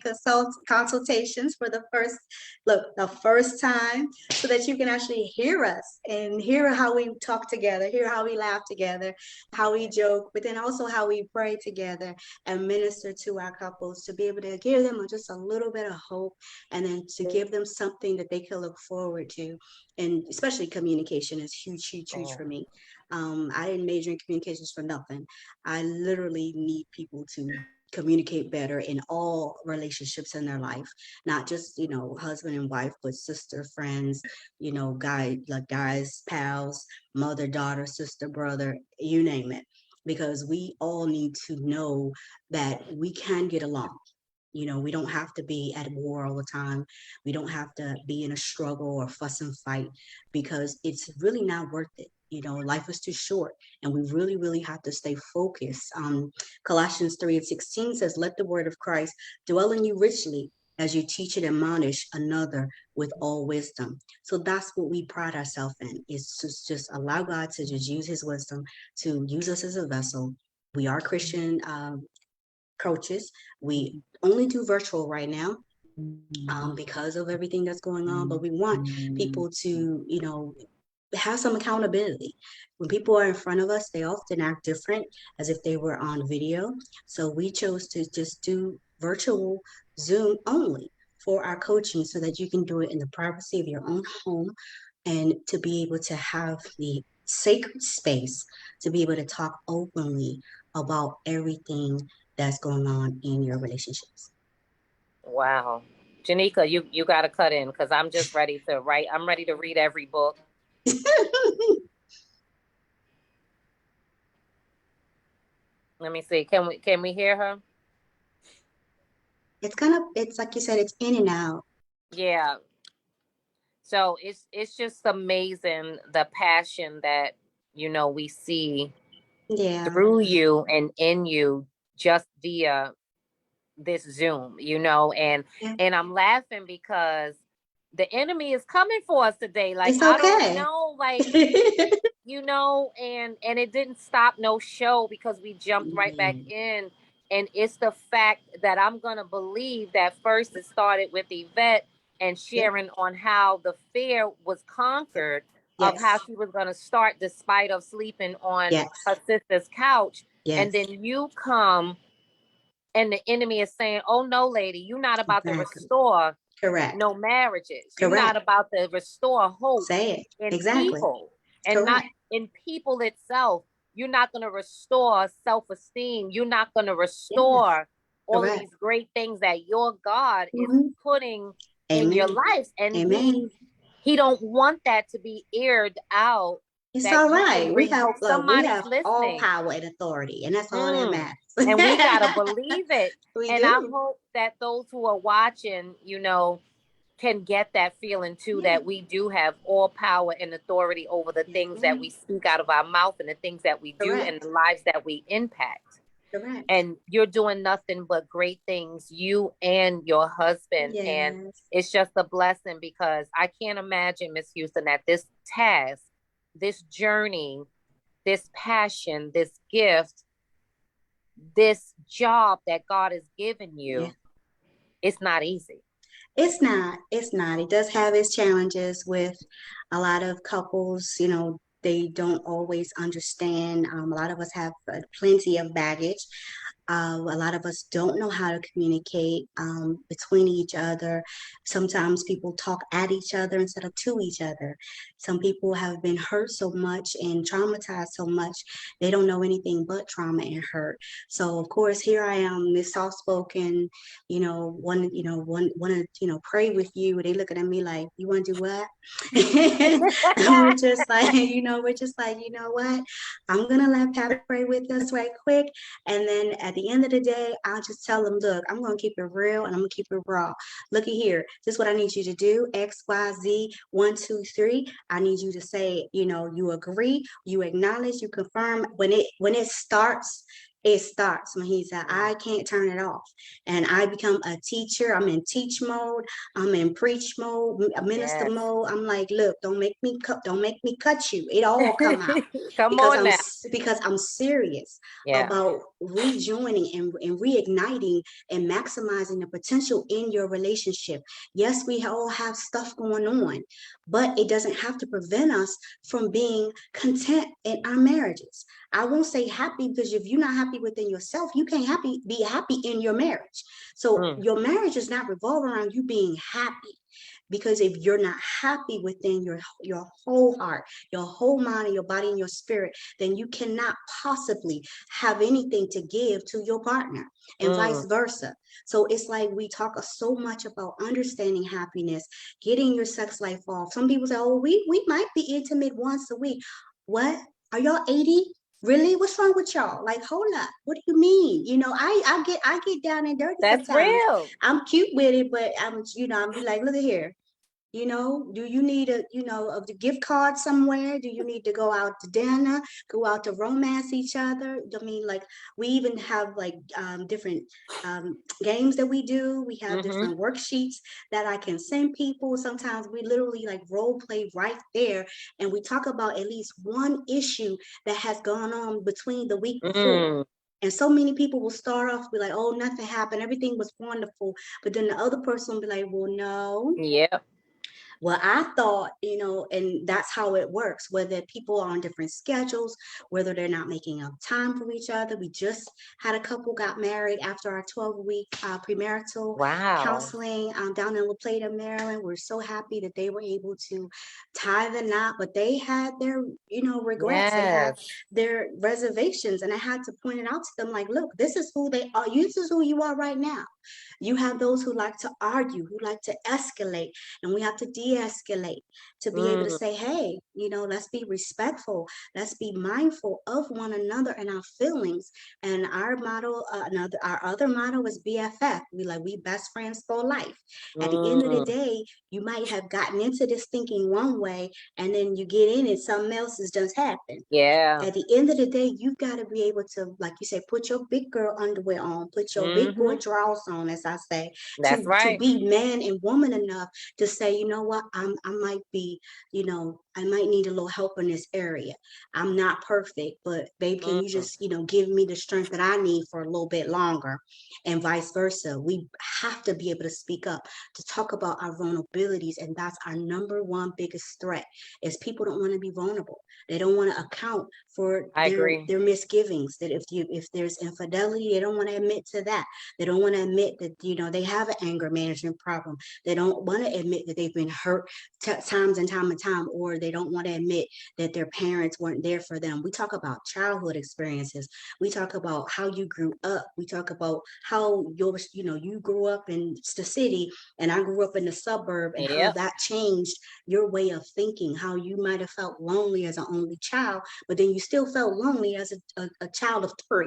consultations for the first time, so that you can actually hear us and hear how we talk together, hear how we laugh together, how we joke, but then also how we pray together and minister to our couples to be able to give them just a little bit of hope, and then to give them something that they can look forward to. And especially communication is huge for me. I didn't major in communications for nothing. I literally need people to communicate better in all relationships in their life, not just, husband and wife, but sister, friends, guys, pals, mother, daughter, sister, brother, you name it, because we all need to know that we can get along. We don't have to be at war all the time. We don't have to be in a struggle or fuss and fight, because it's really not worth it. Life is too short, and we really, really have to stay focused. Colossians 3:16 says, "Let the word of Christ dwell in you richly as you teach and admonish another with all wisdom." So that's what we pride ourselves in, is to just allow God to just use his wisdom to use us as a vessel. We are Christian coaches. We only do virtual right now because of everything that's going on, but we want people to, have some accountability. When people are in front of us, they often act different as if they were on video. So we chose to just do virtual Zoom only for our coaching, so that you can do it in the privacy of your own home, and to be able to have the sacred space to be able to talk openly about everything that's going on in your relationships. Wow. Janika, you got to cut in, because I'm just ready to write. I'm ready to read every book. Let me see. Can we hear her? It's like you said, it's in and out. Yeah. So it's just amazing the passion that we see through you and in you just via this Zoom, and I'm laughing because the enemy is coming for us today. Like, it's okay. I don't know, like, and it didn't stop no show, because we jumped right back in. And it's the fact that I'm going to believe that first it started with Yvette and sharing on how the fear was conquered of how she was going to start despite of sleeping on her sister's couch. And then you come and the enemy is saying, "Oh no, lady, you're not about to restore no marriages. You're not about to restore hope in people, and not in people itself. You're not going to restore self-esteem. You're not going to restore all of these great things that your God is putting in your life." And he don't want that to be aired out. It's all right. We have all power and authority, and that's all that matters. And we gotta believe it. And I hope that those who are watching, can get that feeling too, that we do have all power and authority over the things that we speak out of our mouth and the things that we do and the lives that we impact. And you're doing nothing but great things, you and your husband. And it's just a blessing, because I can't imagine, Miss Houston, that this task, this journey, this passion, this gift, this job that God has given you, it's not easy. It's not. It does have its challenges with a lot of couples. They don't always understand. A lot of us have plenty of baggage. A lot of us don't know how to communicate between each other. Sometimes people talk at each other instead of to each other. Some people have been hurt so much and traumatized so much, they don't know anything but trauma and hurt. So of course, here I am, this soft-spoken, want to, pray with you. They looking at me like, you want to do what? And we're just like, you know what? I'm gonna let Pat pray with us right quick. And then at the end of the day, I'll just tell them, look, I'm gonna keep it real and I'm gonna keep it raw. Looky here, this is what I need you to do. X, Y, Z, 1, 2, 3. I need you to say, you agree, you acknowledge, you confirm. When it starts, it starts. When he said, I can't turn it off. And I become a teacher. I'm in teach mode. I'm in preach mode, minister Yes. mode. I'm like, look, don't make me cut you. It all come out Come because on now. because I'm serious Yeah. about rejoining and reigniting and maximizing the potential in your relationship. Yes, we all have stuff going on, but it doesn't have to prevent us from being content in our marriages. I won't say happy, because if you're not happy within yourself, you can't be happy in your marriage. So your marriage is not revolving around you being happy. Because if you're not happy within your whole heart, your whole mind, and your body and your spirit, then you cannot possibly have anything to give to your partner, and vice versa. So it's like we talk so much about understanding happiness, getting your sex life off. Some people say, oh, we might be intimate once a week. What? Are y'all 80? Really? What's wrong with y'all? Like, hold up. What do you mean? I get down and dirty That's sometimes. real. I'm cute with it, but I'm be like, look at here. Do you need a gift card somewhere? Do you need to go out to dinner, go out to romance each other? I mean, like, we even have like different games that we do. We have different worksheets that I can send people. Sometimes we literally like role play right there, and we talk about at least one issue that has gone on between the week before. And so many people will start off with like, oh, nothing happened, everything was wonderful. But then the other person will be like, well, no. Yep. Well, I thought, and that's how it works, whether people are on different schedules, whether they're not making up time for each other. We just had a couple got married after our 12-week premarital counseling down in La Plata, Maryland. We're so happy that they were able to tie the knot, but they had their, regrets. They had their reservations. And I had to point it out to them like, look, this is who they are. This is who you are right now. You have those who like to argue, who like to escalate, and we have to de-escalate to be able to say, hey, let's be respectful. Let's be mindful of one another and our feelings. And our motto, our other motto is BFF. We best friends for life. At the end of the day, you might have gotten into this thinking one way, and then you get in it, something else has just happened. Yeah. At the end of the day, you've got to be able to, like you say, put your big girl underwear on, put your big boy drawers on, as I say, That's right. to be man and woman enough to say, you know what, I might be, I might need a little help in this area. I'm not perfect, but babe, can you just, give me the strength that I need for a little bit longer, and vice versa. We have to be able to speak up, to talk about our vulnerabilities, and that's our number one biggest threat. Is people don't want to be vulnerable. They don't want to account for their misgivings. That if there's infidelity, they don't want to admit to that. They don't want to admit that they have an anger management problem. They don't want to admit that they've been hurt times and time, or they don't want to admit that their parents weren't there for them. We talk about childhood experiences. We talk about how you grew up. We talk about how you grew up in the city and I grew up in the suburb, and how that changed your way of thinking, how you might have felt lonely as an only child, but then you still felt lonely as a child of 3.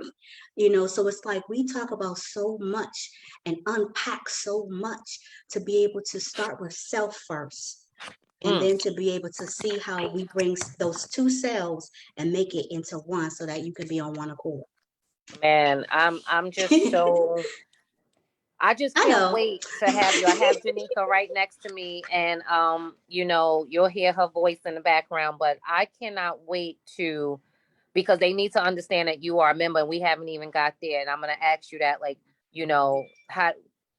So it's like we talk about so much and unpack so much to be able to start with self first, and then to be able to see how we bring those two selves and make it into one, so that you can be on one accord. Man, I'm just so I just can't wait to have you. I have Janika right next to me, and you'll hear her voice in the background, but I cannot wait because they need to understand that you are a member, and we haven't even got there. And I'm gonna ask you that, like,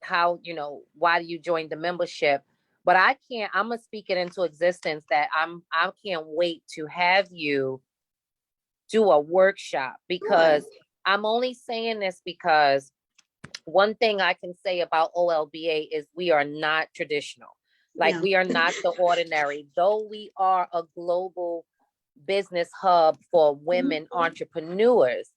how why do you join the membership? But I'm gonna speak it into existence that I can't wait to have you do a workshop, because I'm only saying this because one thing I can say about OLBA is we are not traditional. Like No. we are not the ordinary, though we are a global business hub for women entrepreneurs.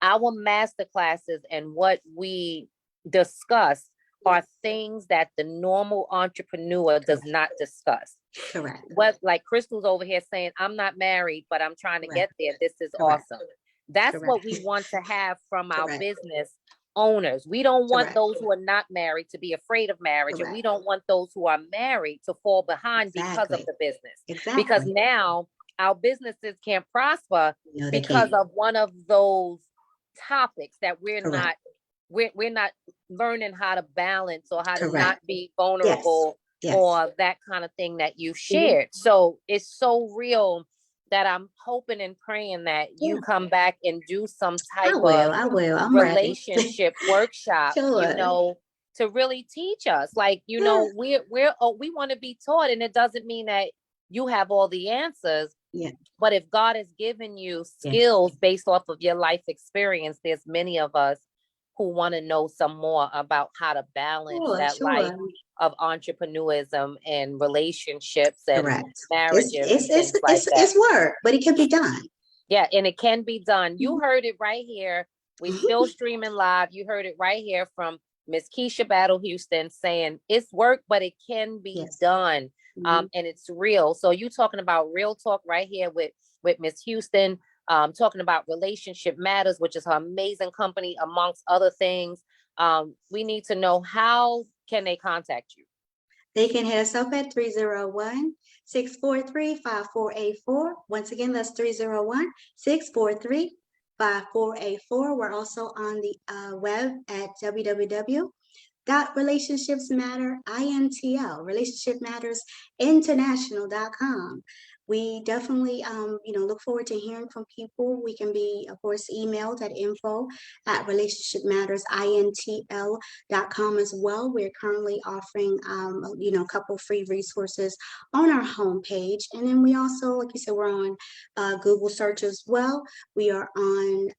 Our master classes and what we discuss are things that the normal entrepreneur does not discuss. Correct. What, like Crystal's over here saying, I'm not married, but I'm trying to get there. This is Correct. awesome. That's Correct. what we want to have from our Correct. business owners. We don't want Correct. those who are not married to be afraid of marriage, and we Correct. don't want those who are married to fall behind because of Exactly. the business. Exactly. Because now our businesses can't prosper No, they because can't. of one of those topics that we're Correct. not we're not learning how to balance or how to Correct. not be vulnerable Yes. or that kind of thing that you shared. So it's so real that I'm hoping and praying that you come back and do some I type will. of I will. I'm ready. relationship workshop, Sure. to really teach us. Like, we want to be taught, and it doesn't mean that you have all the answers. Yeah. But if God has given you Yes. skills based off of your life experience, there's many of us who want to know some more about how to balance that life of entrepreneurism and relationships and Correct. marriages and things like that. It's work, but it can be done. Yeah, and it can be done. You heard it right here. We still streaming live. You heard it right here from Miss Keisha Battle Houston saying it's work, but it can be done. And it's real. So you talking about real talk right here with Miss Houston, talking about Relationship Matters, which is her amazing company, amongst other things. We need to know, how can they contact you? They can hit us up at 301-643-5484. Once again, that's 301-643-5484. We're also on the web at relationshipmattersinternational.com. We definitely, look forward to hearing from people. We can be, of course, emailed at info@relationshipmattersintl.com as well. We're currently offering, a couple free resources on our homepage. And then we also, like you said, we're on Google search as well. We are on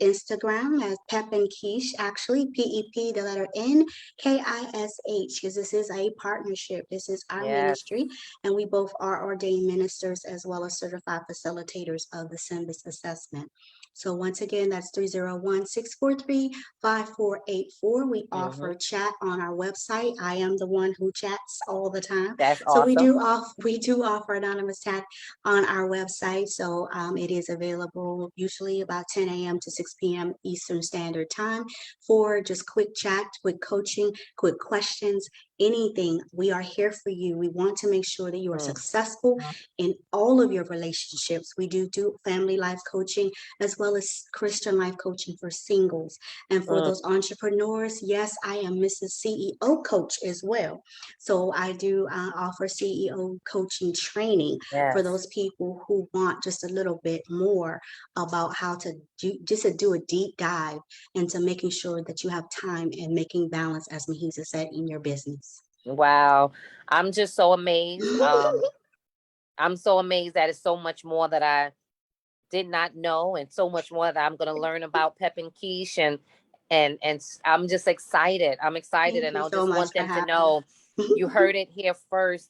Instagram as Pep and Quiche, actually, PEP, the letter NKISH, because this is a partnership. This is our ministry, and we both are ordained ministers as well as certified facilitators of the SYMBIS assessment. So once again, that's 301-643-5484. We offer chat on our website. I am the one who chats all the time. That's so awesome. we do offer anonymous chat on our website. So it is available usually about 10 a.m. to 6 p.m. Eastern Standard Time for just quick chat, quick coaching, quick questions, anything. We are here for you. We want to make sure that you are successful in all of your relationships. We do family life coaching as well as Christian life coaching for singles. And for those entrepreneurs, yes, I am Mrs. CEO coach as well. So I do offer CEO coaching training for those people who want just a little bit more about how to do a deep dive into making sure that you have time and making balance, as Mahisa said, in your business. Wow. I'm just so amazed. I'm so amazed that it's so much more that I did not know, and so much more that I'm going to learn about Pep and Quiche, and I'm just excited. I'm excited. And I just want them to know, you heard it here first,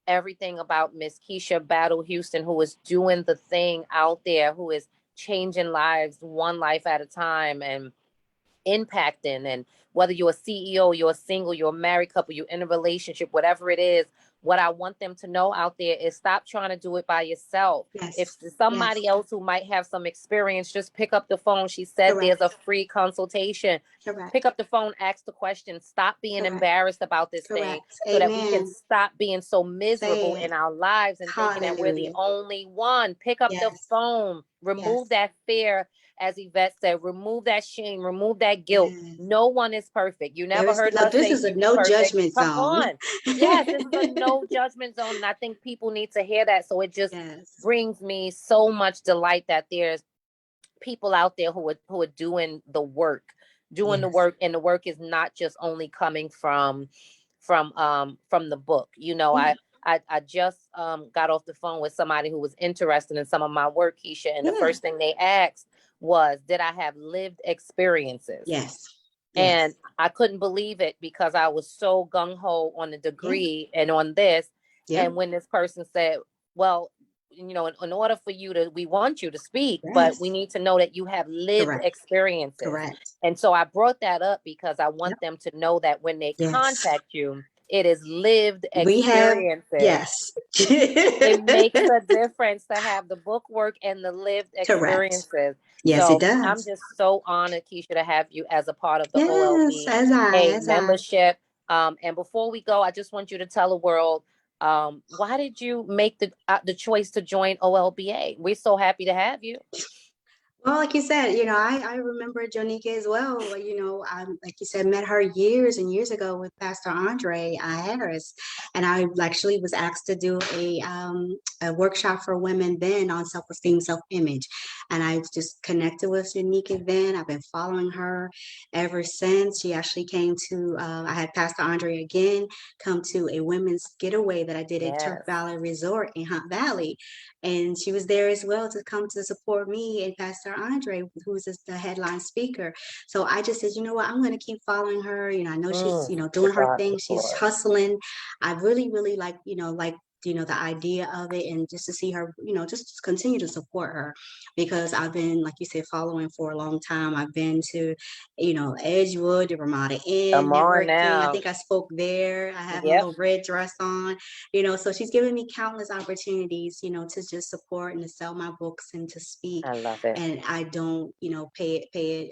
everything about Miss Keisha Battle Houston, who is doing the thing out there, who is changing lives one life at a time and impacting. And whether you're a CEO, you're a single, you're a married couple, you're in a relationship, whatever it is, what I want them to know out there is stop trying to do it by yourself. If somebody else who might have some experience, just pick up the phone. She said there's a free consultation. Pick up the phone, ask the question, stop being embarrassed about this thing, so that we can stop being so miserable in our lives and thinking that we're the only one. Pick up the phone, remove that fear. As Yvette said, remove that shame, remove that guilt. No one is perfect. You never heard her say this is a no judgment zone. Come on. Yes, this is a no judgment zone. And I think people need to hear that. So it just brings me so much delight that there's people out there who are doing the work, the work. And the work is not just only coming from the book. I just got off the phone with somebody who was interested in some of my work, Keisha. And the first thing they asked was, did I have lived experiences? Yes. And I couldn't believe it because I was so gung-ho on the degree and on this. Yeah. And when this person said, well, in order for you to, we want you to speak, but we Yes. need to know that you have lived Correct. experiences. Correct. And so I brought that up because I want them to know that when they Yes. contact you, it is lived We have, experiences. yes. It makes a difference to have the book work and the lived Correct. experiences. Yes, So it does. I'm just so honored, Keisha, to have you as a part of the Yes, OLBA membership. And before we go, I just want you to tell the world, why did you make the choice to join OLBA? We're so happy to have you. Well, like you said, I remember Jonika as well. I, like you said, met her years and years ago with Pastor Andre Harris, and I actually was asked to do a workshop for women then on self-esteem, self-image, and I just connected with Jonika then. I've been following her ever since. She actually came to. I had Pastor Andre again come to a women's getaway that I did at Turk Valley Resort in Hunt Valley. And she was there as well to come to support me and Pastor Andre, who's the headline speaker. So I just said, you know what, I'm going to keep following her. I know she's, doing her thing. She's hustling. I really, really like the idea of it, and just to see her, just continue to support her, because I've been, like you said, following for a long time. I've been to, Edgewood, the Ramada Inn, networking. I think I spoke there. I have a little red dress on, so she's given me countless opportunities, to just support and to sell my books and to speak. I love it. And I don't, pay it,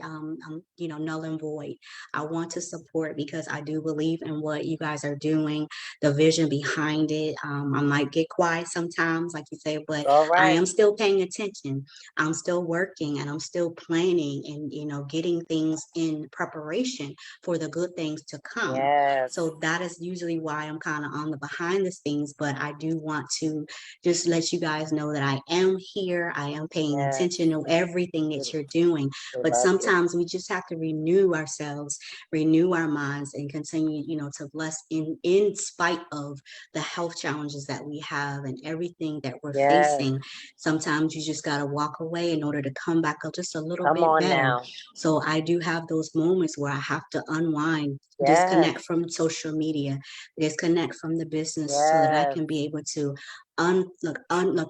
null and void. I want to support because I do believe in what you guys are doing, the vision behind it. I might get quiet sometimes, like you say, but I am still paying attention. I'm still working and I'm still planning and, getting things in preparation for the good things to come. Yes. So that is usually why I'm kind of on the behind the scenes, but I do want to just let you guys know that I am here. I am paying attention to everything that you're doing. But sometimes we just have to renew ourselves, renew our minds, and continue, to bless in spite of the health challenges that we have and everything that we're facing. Sometimes you just got to walk away in order to come back up just a little bit better. Now. So I do have those moments where I have to unwind, disconnect from social media, disconnect from the business, so that I can be able to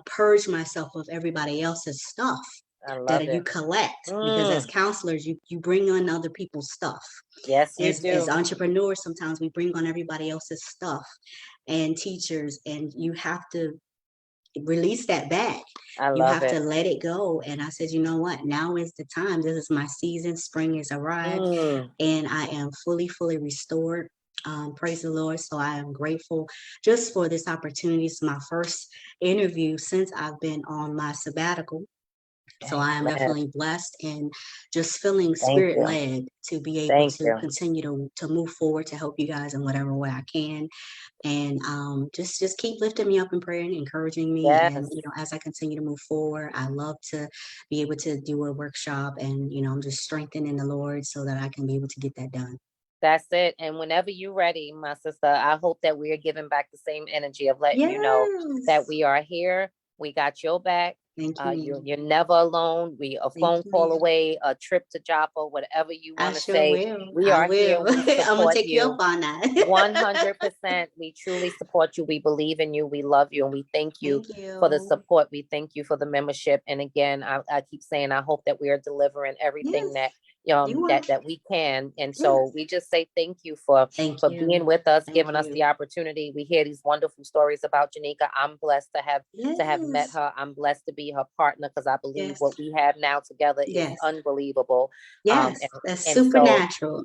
purge myself of everybody else's stuff that you collect. Because as counselors, you bring on other people's stuff. Yes, you do. As entrepreneurs, sometimes we bring on everybody else's stuff, and teachers, and you have to release that bag. You have to let it go. And I said, you know what? Now is the time. This is my season. Spring has arrived, and I am fully restored. Praise the Lord. So I am grateful just for this opportunity. It's my first interview since I've been on my sabbatical. So I am definitely blessed and just feeling spirit led to be able to continue to move forward, to help you guys in whatever way I can. And just keep lifting me up in prayer and encouraging me. And, as I continue to move forward, I love to be able to do a workshop, and, I'm just strengthening the Lord so that I can be able to get that done. That's it. And whenever you're ready, my sister, I hope that we are giving back the same energy of letting you know that we are here. We got your back. Thank you. You're never alone. We a phone call away, a trip to Joppa, whatever you want to say. We are here. We support I'm gonna take you up on that. 100%. We truly support you. We believe in you. We love you, and we thank you for the support. We thank you for the membership. And again, I keep saying, I hope that we are delivering everything that we can. And so we just say thank you for being with us, giving us the opportunity. We hear these wonderful stories about Jonika. I'm blessed to have met her. I'm blessed to be her partner, because I believe what we have now together is unbelievable. That's supernatural.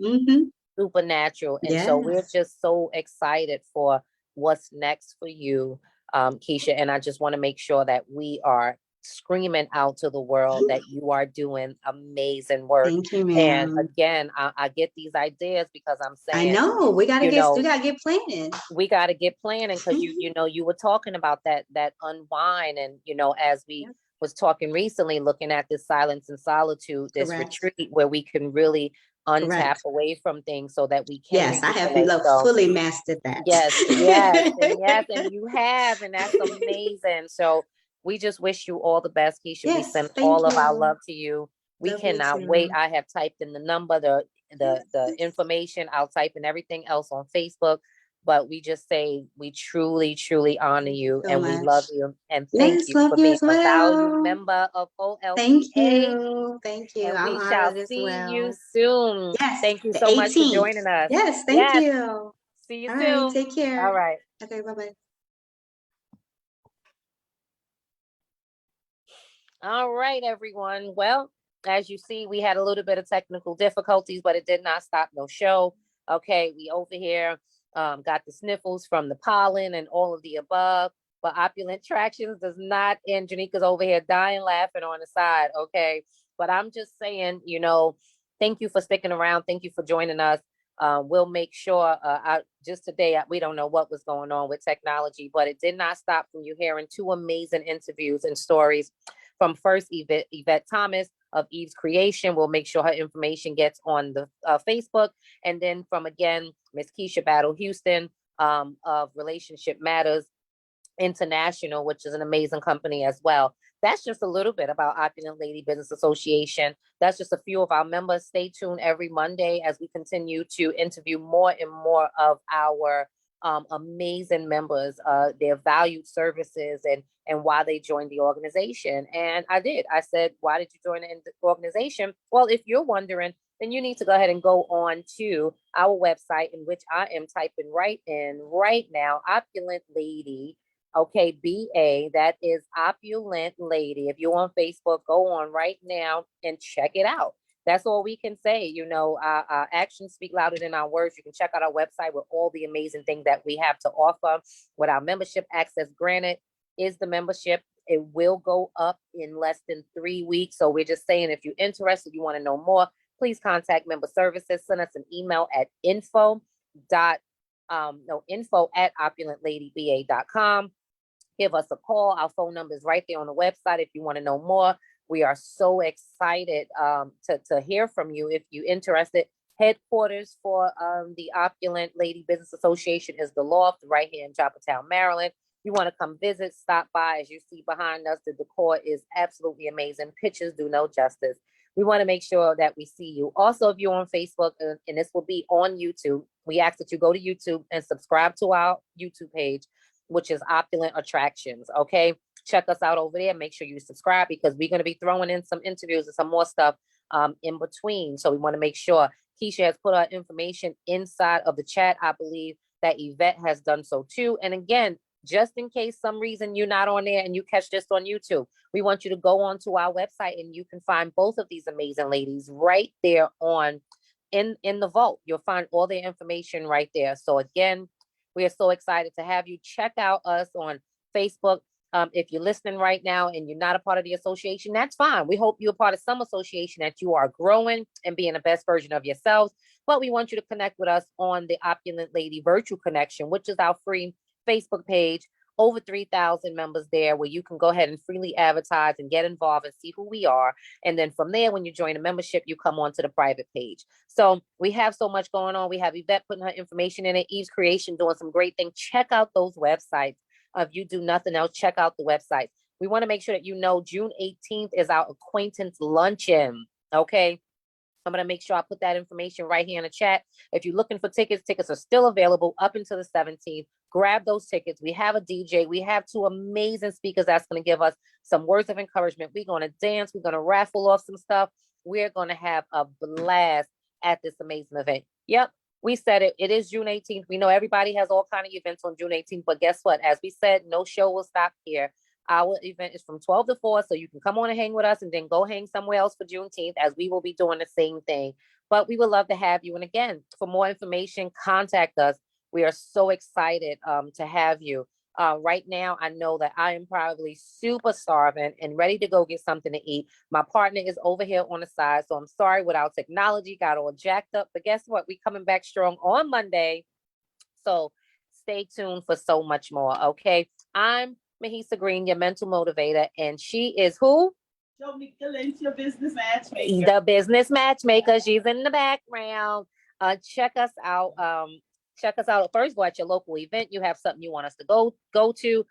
Supernatural. And so we're just so excited for what's next for you, Keisha. And I just want to make sure that we are screaming out to the world that you are doing amazing work. Thank you, ma'am. And again, I get these ideas because I'm saying, I know we gotta get planning. We gotta get planning, because you were talking about that unwind, and as we was talking recently, looking at this silence and solitude, this retreat where we can really untap away from things so that we can. Yes, I have fully mastered that. Yes, and you have, and that's amazing. So we just wish you all the best, Keisha. We send all of our love to you. We Love you cannot wait. too. I have typed in the number, the information. I'll type in everything else on Facebook. But we just say we truly, truly honor you So and we love much. you. And thank Yes, you love for you being as a valued well. member of Thank OLBA. you. Thank you. And I'm we shall honored as see you well. soon. Yes, Thank you the so much for 18th. joining us. Yes, thank Yes. you. See you All right, soon. take care. All right. Okay, bye-bye. All right, everyone. Well, as you see, we had a little bit of technical difficulties, but it did not stop no show. Okay, we over here got the sniffles from the pollen and all of the above. But Opulent Tractions does not end. Janika's over here dying laughing on the side. Okay, but I'm just saying, thank you for sticking around. Thank you for joining us. We'll make sure just today, we don't know what was going on with technology, but it did not stop from you hearing two amazing interviews and stories from first Yvette Thomas of Eve's Creation. We'll make sure her information gets on the Facebook. And then from, again, Miss Keisha Battle Houston of Relationship Matters International, which is an amazing company as well. That's just a little bit about Opulent Lady Business Association. That's just a few of our members. Stay tuned every Monday as we continue to interview more and more of our amazing members, their valued services and why they joined the organization. And I said, why did you join the organization? Well, if you're wondering, then you need to go ahead and go on to our website, in which I am typing right in right now, Opulent Lady. Okay, BA, that is Opulent Lady. If you're on Facebook, go on right now and check it out. That's all we can say. Our actions speak louder than our words. You can check out our website with all the amazing things that we have to offer. With our membership access granted is the membership. It will go up in less than 3 weeks. So we're just saying, if you're interested, you want to know more, please contact member services. Send us an email at info@opulentladyba.com. Give us a call. Our phone number is right there on the website if you want to know more. We are so excited to hear from you if you're interested. Headquarters for the Opulent Lady Business Association is the Loft right here in Chapeltown, Maryland. You want to come visit, stop by. As you see behind us, the decor is absolutely amazing. Pictures do no justice. We want to make sure that we see you. Also, if you're on Facebook, and this will be on YouTube, we ask that you go to YouTube and subscribe to our YouTube page, which is Opulent Attractions. Okay, check us out over there. Make sure you subscribe, because we're going to be throwing in some interviews and some more stuff in between. So we want to make sure. Keisha has put our information inside of the chat. I believe that Yvette has done so too. And again, just in case some reason you're not on there and you catch this on YouTube, we want you to go on to our website and you can find both of these amazing ladies right there in the vault. You'll find all their information right there. So again, we are so excited to have you. Check out us on Facebook. If you're listening right now and you're not a part of the association, that's fine. We hope you're a part of some association, that you are growing and being the best version of yourselves. But we want you to connect with us on the Opulent Lady Virtual Connection, which is our free Facebook page. Over 3,000 members there, where you can go ahead and freely advertise and get involved and see who we are. And then from there, when you join a membership, you come on to the private page. So we have so much going on. We have Yvette putting her information in it, Eve's Creation doing some great things. Check out those websites. If you do nothing else, check out the websites. We want to make sure that June 18th is our acquaintance luncheon. Okay. I'm going to make sure I put that information right here in the chat. If you're looking for tickets, tickets are still available up until the 17th. Grab those tickets. We have a DJ. We have two amazing speakers that's going to give us some words of encouragement. We're going to dance. We're going to raffle off some stuff. We're going to have a blast at this amazing event. Yep, we said it. It is June 18th. We know everybody has all kinds of events on June 18th, but guess what? As we said, no show will stop here. Our event is from 12 to 4, so you can come on and hang with us and then go hang somewhere else for Juneteenth, as we will be doing the same thing. But we would love to have you. And again, for more information, contact us. We are so excited to have you. Right now, I know that I am probably super starving and ready to go get something to eat. My partner is over here on the side, so I'm sorry with our technology, got all jacked up. But guess what? We coming back strong on Monday. So stay tuned for so much more, okay? I'm Mahisa Green, your mental motivator, and she is who? Jonica Lynch, your business matchmaker. The business matchmaker. She's in the background. Check us out. Check us out first of all at your local event. You have something you want us to go to.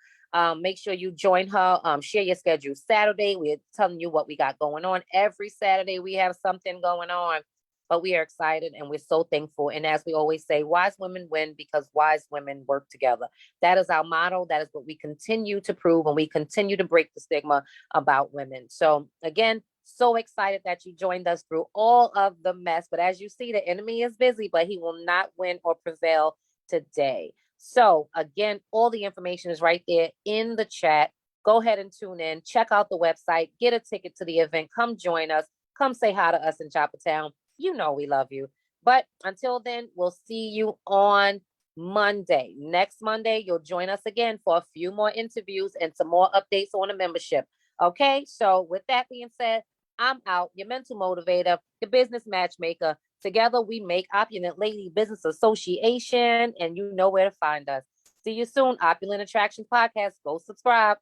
Make sure you join her. Share your schedule Saturday. We're telling you what we got going on. Every Saturday we have something going on, but we are excited and we're so thankful. And as we always say, wise women win because wise women work together. That is our motto. That is what we continue to prove, and we continue to break the stigma about women. So again, so excited that you joined us through all of the mess. But as you see, the enemy is busy, but he will not win or prevail today. So again, all the information is right there in the chat. Go ahead and tune in, check out the website, get a ticket to the event, come join us, come say hi to us in Joppatown. You know we love you. But until then, we'll see you on Monday. Next Monday, you'll join us again for a few more interviews and some more updates on the membership. Okay, so with that being said, I'm out, your mental motivator, your business matchmaker. Together, we make Opulent Lady Business Association, and you know where to find us. See you soon, Opulent Attractions Podcast. Go subscribe.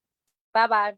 Bye-bye.